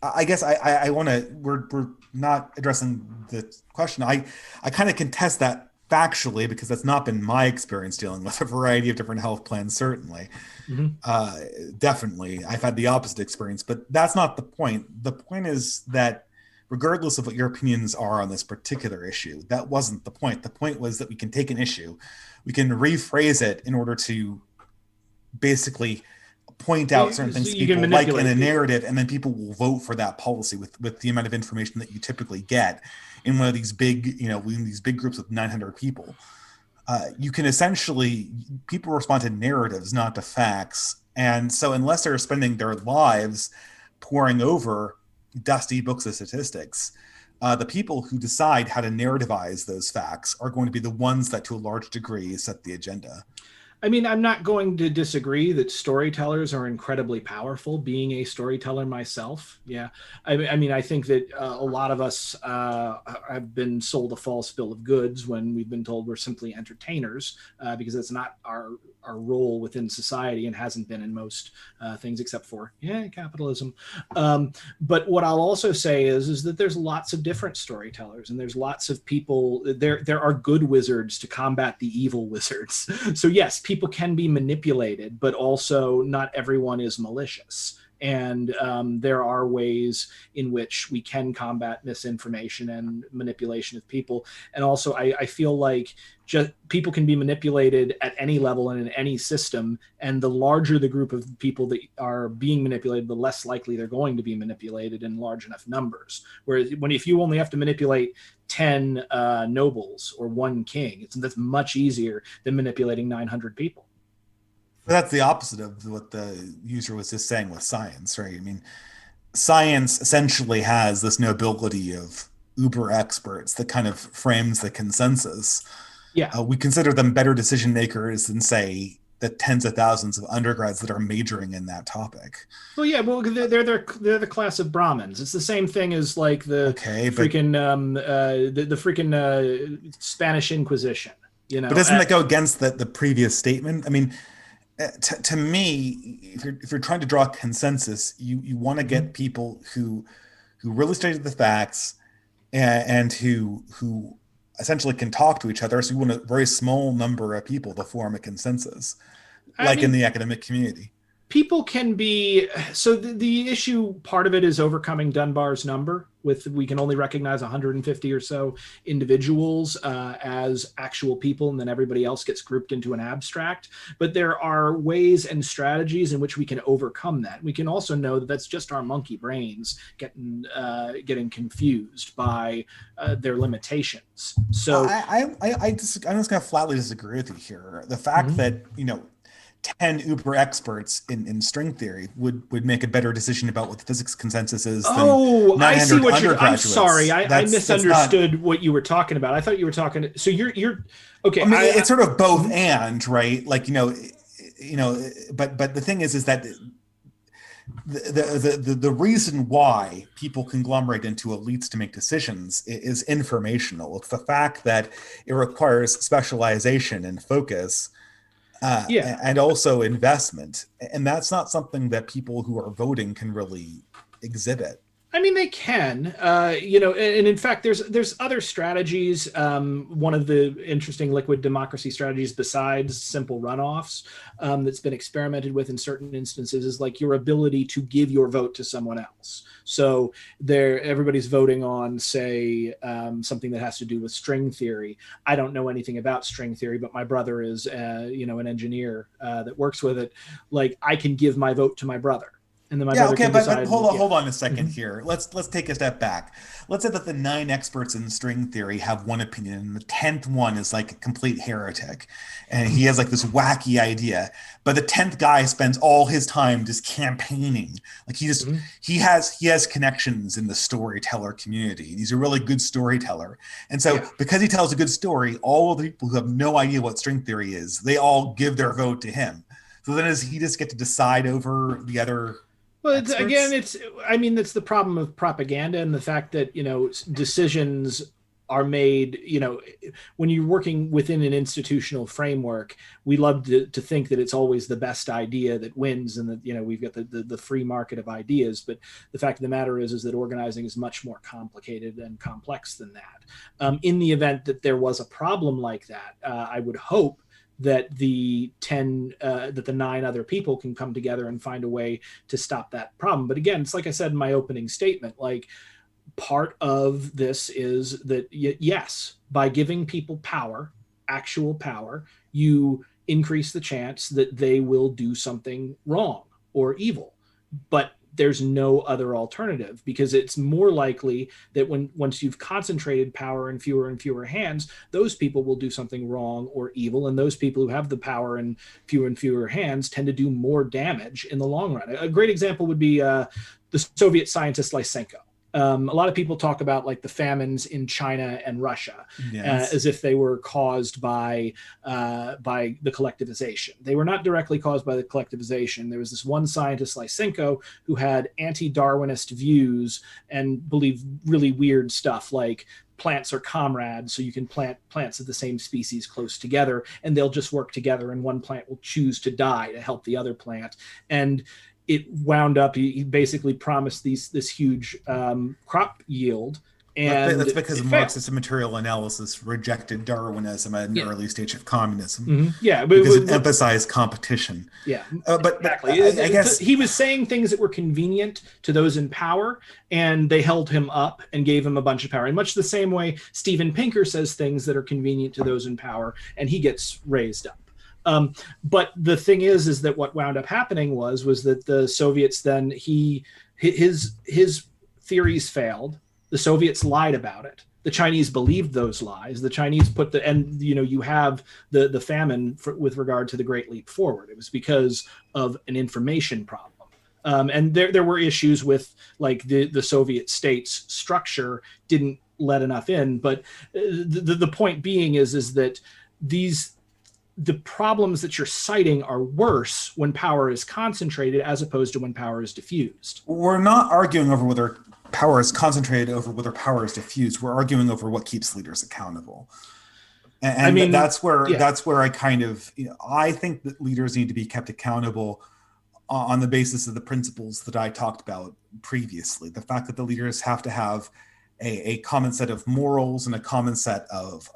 I guess I want to, we're not addressing the question. I kind of contest that factually, because that's not been my experience dealing with a variety of different health plans, certainly. Definitely. I've had the opposite experience, but that's not the point. The point is that regardless of what your opinions are on this particular issue, that wasn't the point. The point was that we can take an issue, we can rephrase it in order to basically point out certain things people like in a narrative, and then people will vote for that policy with the amount of information that you typically get in one of these big, these big groups with 900 people. You can essentially, people respond to narratives, not to facts. And so unless they're spending their lives poring over dusty books of statistics, the people who decide how to narrativize those facts are going to be the ones that to a large degree set the agenda. I mean, I'm not going to disagree that storytellers are incredibly powerful, being a storyteller myself. Yeah. I mean, I think that a lot of us have been sold a false bill of goods when we've been told we're simply entertainers, because that's not our role within society, and hasn't been in most things except for, capitalism. But what I'll also say is that there's lots of different storytellers, and there's lots of people, there are good wizards to combat the evil wizards. So yes, people can be manipulated, but also not everyone is malicious. And there are ways in which we can combat misinformation and manipulation of people. And also, I feel like people can be manipulated at any level and in any system. And the larger the group of people that are being manipulated, the less likely they're going to be manipulated in large enough numbers. Whereas if you only have to manipulate 10 nobles or one king, that's much easier than manipulating 900 people. But that's the opposite of what the user was just saying with science, right? I mean, science essentially has this nobility of uber experts that kind of frames the consensus. Yeah. We consider them better decision makers than, say, the tens of thousands of undergrads that are majoring in that topic. Well, yeah, they're the class of Brahmins. It's the same thing as like the freaking Spanish Inquisition. But doesn't that go against the previous statement? I mean, to me, if you're trying to draw consensus, you want to get people who really study the facts and who essentially can talk to each other. So you want a very small number of people to form a consensus, in the academic community. People can be, so the issue, part of it is overcoming Dunbar's number. We can only recognize 150 or so individuals as actual people, and then everybody else gets grouped into an abstract. But there are ways and strategies in which we can overcome that. We can also know that that's just our monkey brains getting confused by their limitations. So I'm just going to flatly disagree with you here. The fact that, 10 uber experts in string theory would make a better decision about what the physics consensus is than 900 I see what you're. I'm undergraduates. sorry, I That's misunderstood what you were talking about. I thought you were talking. So you're okay. I mean, it's sort of both and, right? Like, but the thing is that the reason why people conglomerate into elites to make decisions is informational. It's the fact that it requires specialization and focus, and also investment, and that's not something that people who are voting can really exhibit. I mean, they can, and in fact, there's other strategies. One of the interesting liquid democracy strategies besides simple runoffs that's been experimented with in certain instances is like your ability to give your vote to someone else. So everybody's voting on, say, something that has to do with string theory. I don't know anything about string theory, but my brother is, an engineer that works with it. Like, I can give my vote to my brother. And then my brother can decide, but hold on a second here. Let's take a step back. Let's say that the 9 experts in string theory have one opinion, and the 10th one is like a complete heretic, and he has like this wacky idea. But the 10th guy spends all his time just campaigning. Like he has connections in the storyteller community. He's a really good storyteller, and so because he tells a good story, all of the people who have no idea what string theory is, they all give their vote to him. So then does he just get to decide over the other? Well, that's the problem of propaganda and the fact that, decisions are made, when you're working within an institutional framework, we love to think that it's always the best idea that wins and that, we've got the free market of ideas. But the fact of the matter is that organizing is much more complicated and complex than that. In the event that there was a problem like that, I would hope that the 9 other people can come together and find a way to stop that problem. But again, it's like I said in my opening statement, like part of this is that yes, by giving people power, actual power, you increase the chance that they will do something wrong or evil. But there's no other alternative, because it's more likely that once you've concentrated power in fewer and fewer hands, those people will do something wrong or evil. And those people who have the power in fewer and fewer hands tend to do more damage in the long run. A great example would be the Soviet scientist Lysenko. A lot of people talk about like the famines in China and Russia as if they were caused by the collectivization. They were not directly caused by the collectivization. There was this one scientist, Lysenko, who had anti-Darwinist views and believed really weird stuff like plants are comrades, so you can plant plants of the same species close together and they'll just work together, and one plant will choose to die to help the other plant. And it wound up, he basically promised this huge crop yield. And that's because Marxist material analysis rejected Darwinism at an early stage of communism. Mm-hmm. Yeah, because it emphasized competition. Yeah, but exactly. I guess he was saying things that were convenient to those in power, and they held him up and gave him a bunch of power. In much the same way, Steven Pinker says things that are convenient to those in power, and he gets raised up. But the thing is that what wound up happening was that the Soviets then his theories failed. The Soviets lied about it. The Chinese believed those lies. The Chinese you have the famine with regard to the Great Leap Forward. It was because of an information problem. And there were issues with like the Soviet state's structure didn't let enough in. But the point being is that the problems that you're citing are worse when power is concentrated as opposed to when power is diffused. We're not arguing over whether power is concentrated over whether power is diffused. We're arguing over what keeps leaders accountable. And that's where I kind of, I think that leaders need to be kept accountable on the basis of the principles that I talked about previously. The fact that the leaders have to have a common set of morals and a common set of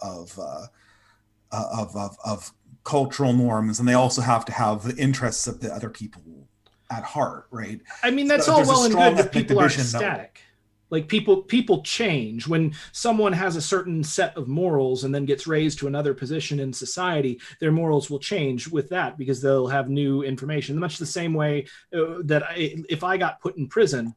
cultural norms, and they also have to have the interests of the other people at heart, right? I mean, that's all well and good, but people aren't static. Like people change. When someone has a certain set of morals and then gets raised to another position in society, their morals will change with that because they'll have new information. Much the same way that if I got put in prison,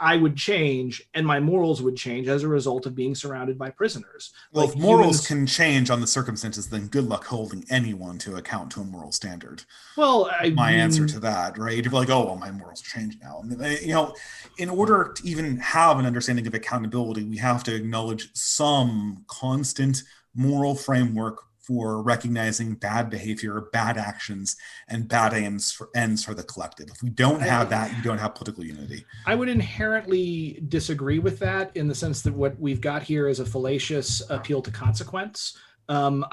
I would change and my morals would change as a result of being surrounded by prisoners. Well, Like if morals humans, can change on the circumstances, then good luck holding anyone to account to a moral standard. well, My answer to that, right? If you're like, oh, well, my morals change now. I mean, you know, in order to even have an understanding of accountability, we have to acknowledge some constant moral framework for recognizing bad behavior, bad actions, and bad ends for the collective. If we don't have that, you don't have political unity. I would inherently disagree with that in the sense that what we've got here is a fallacious appeal to consequence. Man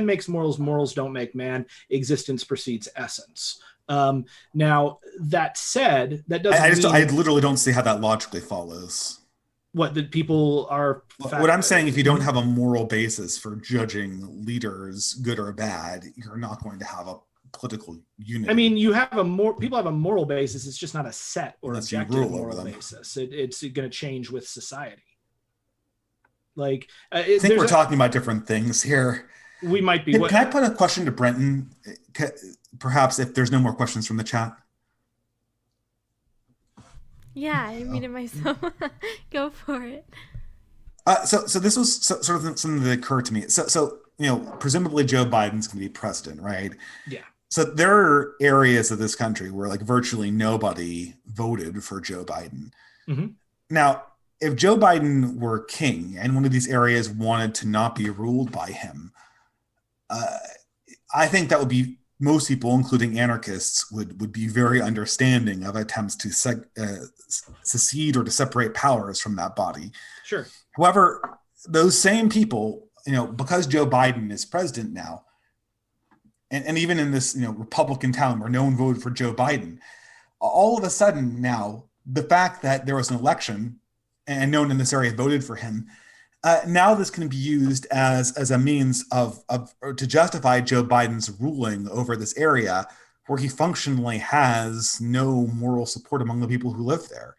makes morals, morals don't make man. Existence precedes essence. Now, that said, that doesn't I literally don't see how that logically follows. What, that people are... What I'm saying, if you don't have a moral basis for judging leaders, good or bad, you're not going to have a political unity. I mean, people have a moral basis. It's just not a set or objective moral basis. It's going to change with society. Like, I think we're talking about different things here. We might be. Can I put a question to Brenton? Perhaps if there's no more questions from the chat. Yeah, I read it myself. Go for it. So this was sort of something that occurred to me. So presumably Joe Biden's going to be president, right? Yeah. So there are areas of this country where like virtually nobody voted for Joe Biden. Mm-hmm. Now, if Joe Biden were king and one of these areas wanted to not be ruled by him, I think that would be, most people, including anarchists, would be very understanding of attempts to secede or to separate powers from that body. Sure. However, those same people, because Joe Biden is president now, and even in this Republican town where no one voted for Joe Biden, all of a sudden now the fact that there was an election and no one in this area voted for him, now this can be used as a means to justify Joe Biden's ruling over this area where he functionally has no moral support among the people who live there.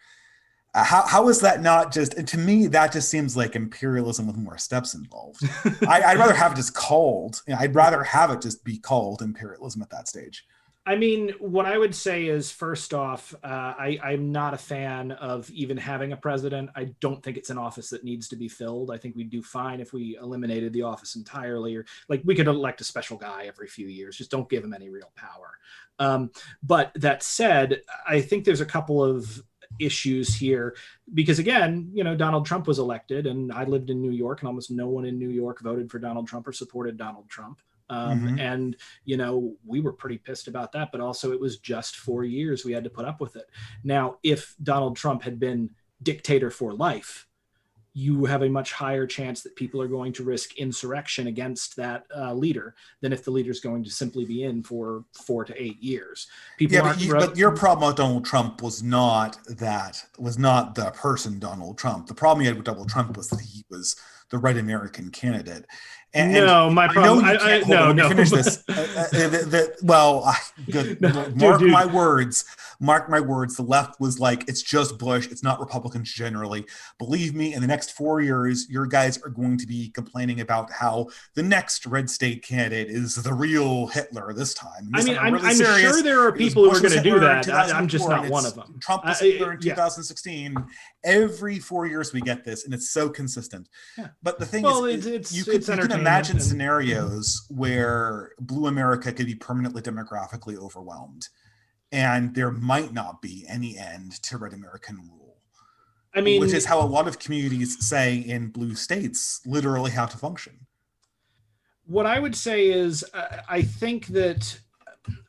How is that not just, to me, that just seems like imperialism with more steps involved. I'd rather have it just called, I'd rather have it just be called imperialism at that stage. I mean, what I would say is, first off, I'm not a fan of even having a president. I don't think it's an office that needs to be filled. I think we'd do fine if we eliminated the office entirely, or like we could elect a special guy every few years. Just don't give him any real power. But that said, I think there's a couple of issues here because, again, Donald Trump was elected and I lived in New York and almost no one in New York voted for Donald Trump or supported Donald Trump. And, we were pretty pissed about that, but also it was just 4 years we had to put up with it. Now, if Donald Trump had been dictator for life, you have a much higher chance that people are going to risk insurrection against that leader than if the leader's going to simply be in for 4 to 8 years. But your problem with Donald Trump was not the person Donald Trump. The problem you had with Donald Trump was that he was the right American candidate. My problem. Let me finish this. Mark my words. The left was like, it's just Bush. It's not Republicans generally. Believe me, in the next 4 years, your guys are going to be complaining about how the next red state candidate is the real Hitler this time. I'm sure there are people who are going to do that. I'm just not one of them. Trump was Hitler in 2016. Every 4 years we get this, and it's so consistent. Yeah. But the thing is, you can imagine scenarios where Blue America could be permanently demographically overwhelmed, and there might not be any end to red American rule. I mean, which is how a lot of communities, say in blue states, literally have to function. What I would say is, I think that,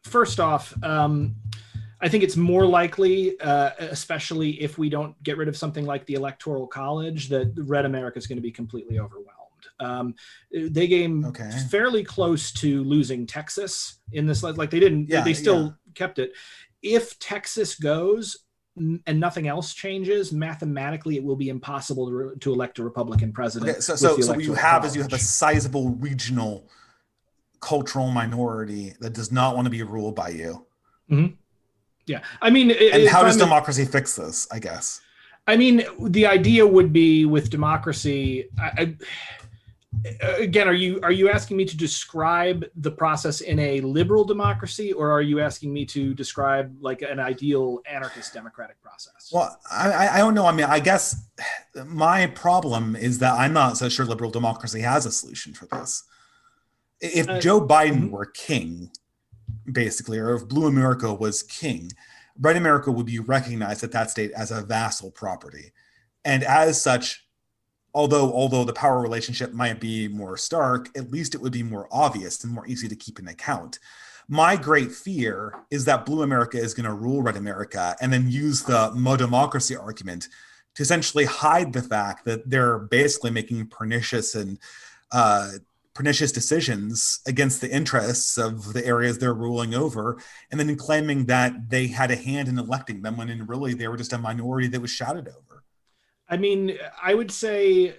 first off, I think it's more likely, especially if we don't get rid of something like the Electoral College, that red America is going to be completely overwhelmed. They came fairly close to losing Texas in this. Like they didn't, they still kept it. If Texas goes and nothing else changes, mathematically, it will be impossible to elect a Republican president. Okay, so what you have is you have a sizable regional cultural minority that does not want to be ruled by you. Mm-hmm. Yeah. I mean, and how does democracy fix this, I guess? I mean, the idea would be with democracy, again, are you asking me to describe the process in a liberal democracy, or are you asking me to describe like an ideal anarchist democratic process? Well, I don't know. I mean, I guess my problem is that I'm not so sure liberal democracy has a solution for this. If Joe Biden were king, basically, or if Blue America was king, Red America would be recognized at that state as a vassal property. And as such, although the power relationship might be more stark, at least it would be more obvious and more easy to keep in account. My great fear is that Blue America is going to rule Red America and then use the mo democracy argument to essentially hide the fact that they're basically making pernicious decisions against the interests of the areas they're ruling over, and then claiming that they had a hand in electing them when in really they were just a minority that was shouted over. I mean, I would say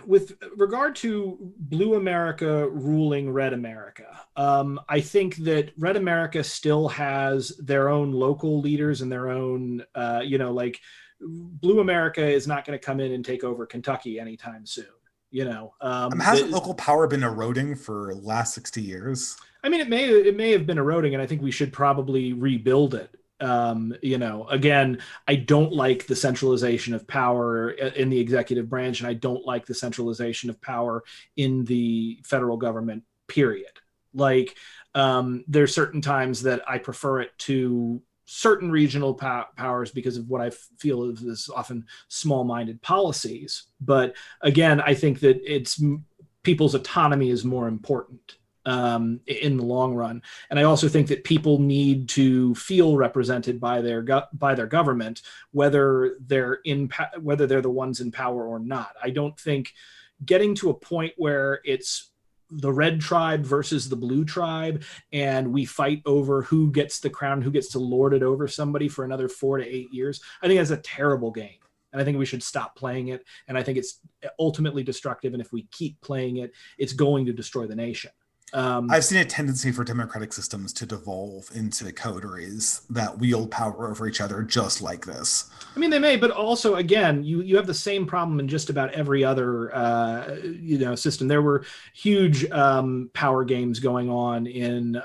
with regard to Blue America ruling Red America, I think that Red America still has their own local leaders and their own, like Blue America is not going to come in and take over Kentucky anytime soon. Hasn't local power been eroding for the last 60 years? I mean, it may have been eroding, and I think we should probably rebuild it. Again, I don't like the centralization of power in the executive branch, and I don't like the centralization of power in the federal government, period. Like, there's certain times that I prefer it to certain regional powers because of what I feel is often small-minded policies. But again, I think that people's autonomy is more important in the long run. And I also think that people need to feel represented by their government, whether they're the ones in power or not. I don't think getting to a point where it's the red tribe versus the blue tribe, and we fight over who gets the crown, who gets to lord it over somebody for another 4 to 8 years. I think that's a terrible game. And I think we should stop playing it. And I think it's ultimately destructive. And if we keep playing it, it's going to destroy the nation. I've seen a tendency for democratic systems to devolve into coteries that wield power over each other just like this. I mean, they may, but also, again, you have the same problem in just about every other system. There were huge power games going on in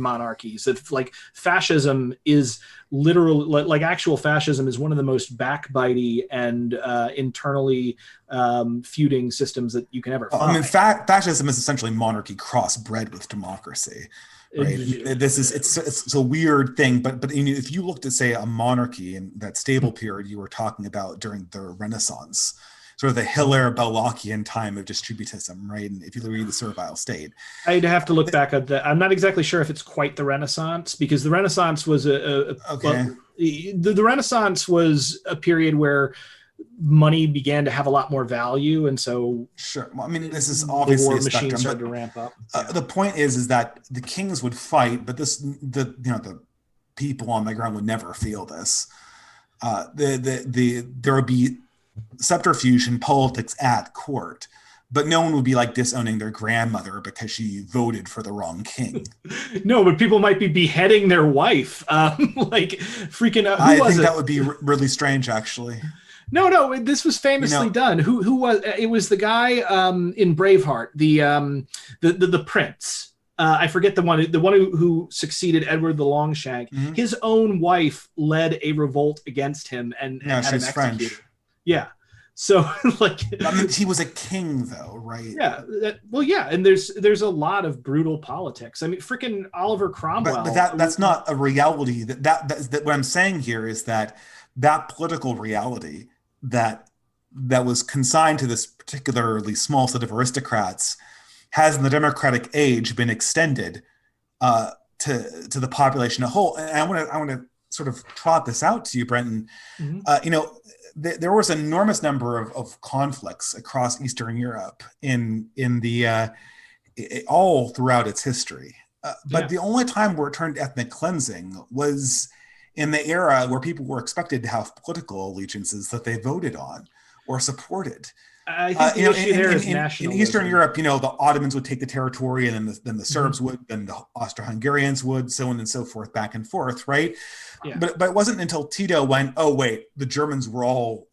monarchies. If, like, fascism is literally, like actual fascism is one of the most backbitey and internally feuding systems that you can ever find. I mean, fascism is essentially monarchy crossbred with democracy, right? It's a weird thing, but if you looked at, say, a monarchy in that stable period you were talking about during the Renaissance, sort of the Hiller-Bellockian time of distributism, right? And if you read the Servile State, I'd have to look back at that. I'm not exactly sure if it's quite the Renaissance, because the Renaissance was the Renaissance was a period where money began to have a lot more value, and so sure. Well, I mean, this is obviously war a spectrum, machines started to ramp up. The point is that the kings would fight, but the people on the ground would never feel this. There would be subterfuge and politics at court, but no one would be like disowning their grandmother because she voted for the wrong king. No, but people might be beheading their wife, like freaking out. I think that would be really strange, actually. No, this was famously done. Who was it? Was the guy in Braveheart, the prince? I forget the one who succeeded Edward the Longshank. Mm-hmm. His own wife led a revolt against him and had him executed. French. Yeah. So, like, I mean, he was a king, though, right? Yeah. And there's a lot of brutal politics. I mean, freaking Oliver Cromwell. But that's not a reality. That what I'm saying here is that political reality that was consigned to this particularly small set of aristocrats has, in the democratic age, been extended to the population as a whole. And I want to sort of trot this out to you, Brenton. Mm-hmm. There was an enormous number of conflicts across Eastern Europe in the all throughout its history. But the only time where it turned ethnic cleansing was in the era where people were expected to have political allegiances that they voted on or supported. I think the issue there is nationalism. In Eastern Europe, the Ottomans would take the territory, and then the Serbs would, then the Austro-Hungarians would, so on and so forth, back and forth, right? Yeah. But it wasn't until Tito went, oh wait, the Germans were all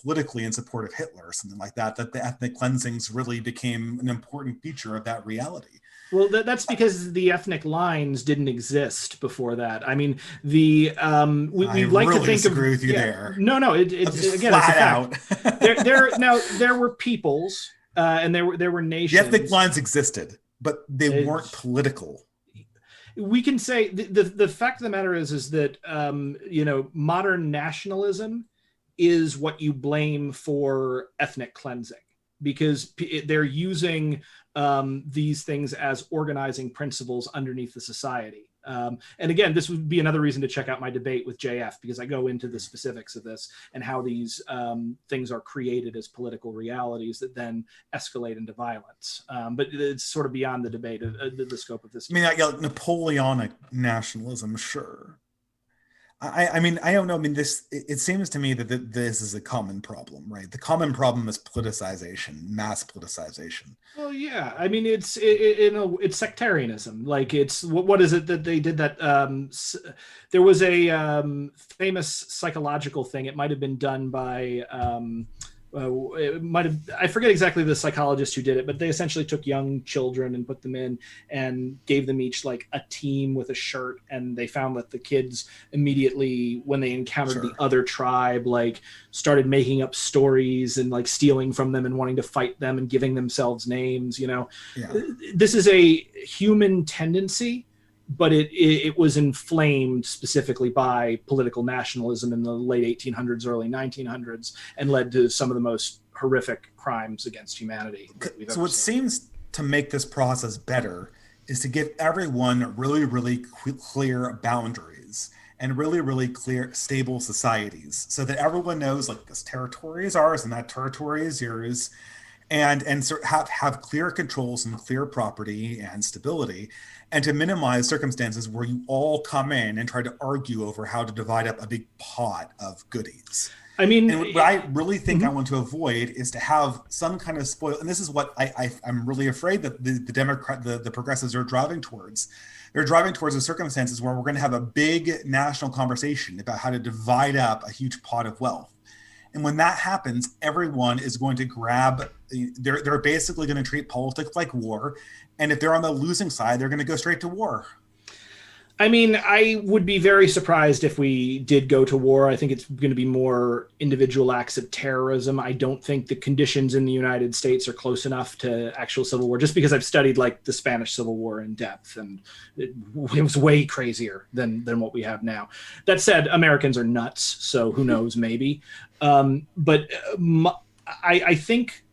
politically in support of Hitler or something like that, that the ethnic cleansings really became an important feature of that reality. Well, that's because the ethnic lines didn't exist before that. I mean, we like really to think disagree with you there. No, it's again, flat it's a fact. Now there were peoples, and there were nations. The ethnic lines existed, but they weren't political. We can say the fact of the matter is that modern nationalism is what you blame for ethnic cleansing, because they're using these things as organizing principles underneath the society. And again, this would be another reason to check out my debate with JF, because I go into the specifics of this and how these things are created as political realities that then escalate into violence. But it's sort of beyond the debate, the scope of this. I mean, like Napoleonic nationalism, sure. I mean, I don't know. I mean, it seems to me that this is a common problem, right? The common problem is politicization, mass politicization. Well, yeah. I mean, it's sectarianism. Like, it's what is it that they did that? There was a famous psychological thing. It might have been done by I forget exactly the psychologist who did it, but they essentially took young children and put them in and gave them each like a team with a shirt, and they found that the kids immediately, when they encountered the other tribe, like started making up stories and like stealing from them and wanting to fight them and giving themselves names. This is a human tendency, but it was inflamed specifically by political nationalism in the late 1800s, early 1900s, and led to some of the most horrific crimes against humanity that we've ever So what seen. seems to make this process better is to give everyone really, really clear boundaries and really, really clear, stable societies, so that everyone knows, like, this territory is ours and that territory is yours. And sort of have clear controls and clear property and stability, and to minimize circumstances where you all come in and try to argue over how to divide up a big pot of goodies. I mean, and what I really think I want to avoid is to have some kind of spoil. And this is what I'm really afraid that the progressives are driving towards. They're driving towards the circumstances where we're going to have a big national conversation about how to divide up a huge pot of wealth. And when that happens, everyone is going to they're basically going to treat politics like war. And if they're on the losing side, they're going to go straight to war. I mean, I would be very surprised if we did go to war. I think it's going to be more individual acts of terrorism. I don't think the conditions in the United States are close enough to actual civil war, just because I've studied like the Spanish Civil War in depth, and it was way crazier than what we have now. That said, Americans are nuts, so who knows, maybe. I think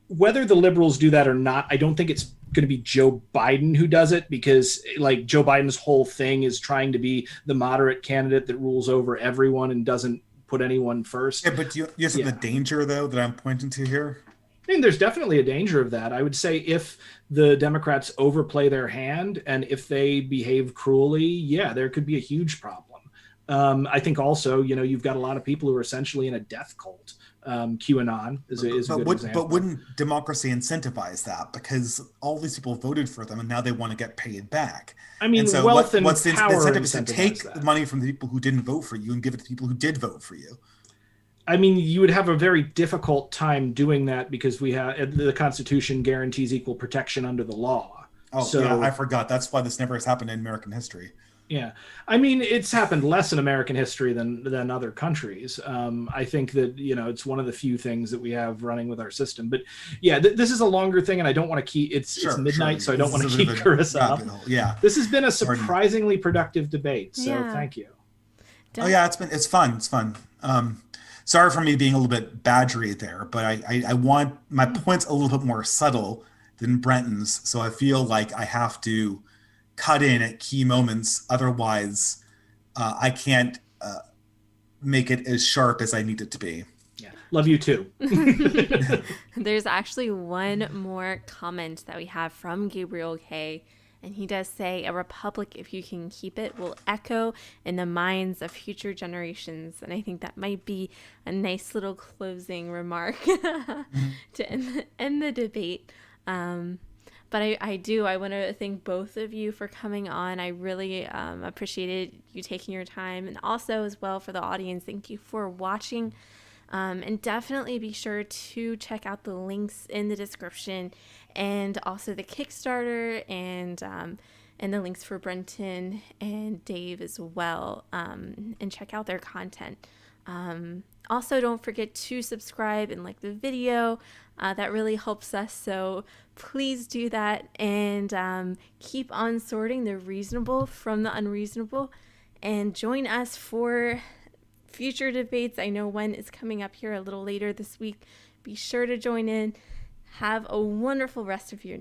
whether the liberals do that or not, I don't think it's going to be Joe Biden who does it, because like Joe Biden's whole thing is trying to be the moderate candidate that rules over everyone and doesn't put anyone first. Yeah, but you see the danger, though, that I'm pointing to here? I mean, there's definitely a danger of that. I would say if the Democrats overplay their hand and if they behave cruelly, yeah, there could be a huge problem. I think also, you've got a lot of people who are essentially in a death cult. QAnon is a good example. But wouldn't democracy incentivize that? Because all these people voted for them and now they want to get paid back. I mean, so wealth and what's the power incentive is to take that. the money from the people who didn't vote for you and give it to people who did vote for you. I mean, you would have a very difficult time doing that because the Constitution guarantees equal protection under the law. Oh, so, yeah, I forgot. That's why this never has happened in American history. Yeah. I mean, it's happened less in American history than other countries. I think that, it's one of the few things that we have running with our system. But yeah, this is a longer thing, and I don't want to keep it's midnight, so I don't want to keep Carissa up. Yeah. This has been a surprisingly productive debate. So thank you. It's fun. It's fun. Sorry for me being a little bit badgery there, but I want my point's a little bit more subtle than Brenton's. So I feel like I have to cut in at key moments. Otherwise, I can't make it as sharp as I need it to be. Yeah. Love you too. There's actually one more comment that we have from Gabriel K. And he does say, a republic, if you can keep it, will echo in the minds of future generations. And I think that might be a nice little closing remark to end the debate. But I want to thank both of you for coming on. I really appreciated you taking your time. And also as well for the audience, thank you for watching. And definitely be sure to check out the links in the description, and also the Kickstarter and the links for Brenton and Dave as well, and check out their content. Also, don't forget to subscribe and like the video. That really helps us, so please do that, and keep on sorting the reasonable from the unreasonable, and join us for future debates. I know one is coming up here a little later this week. Be sure to join in. Have a wonderful rest of your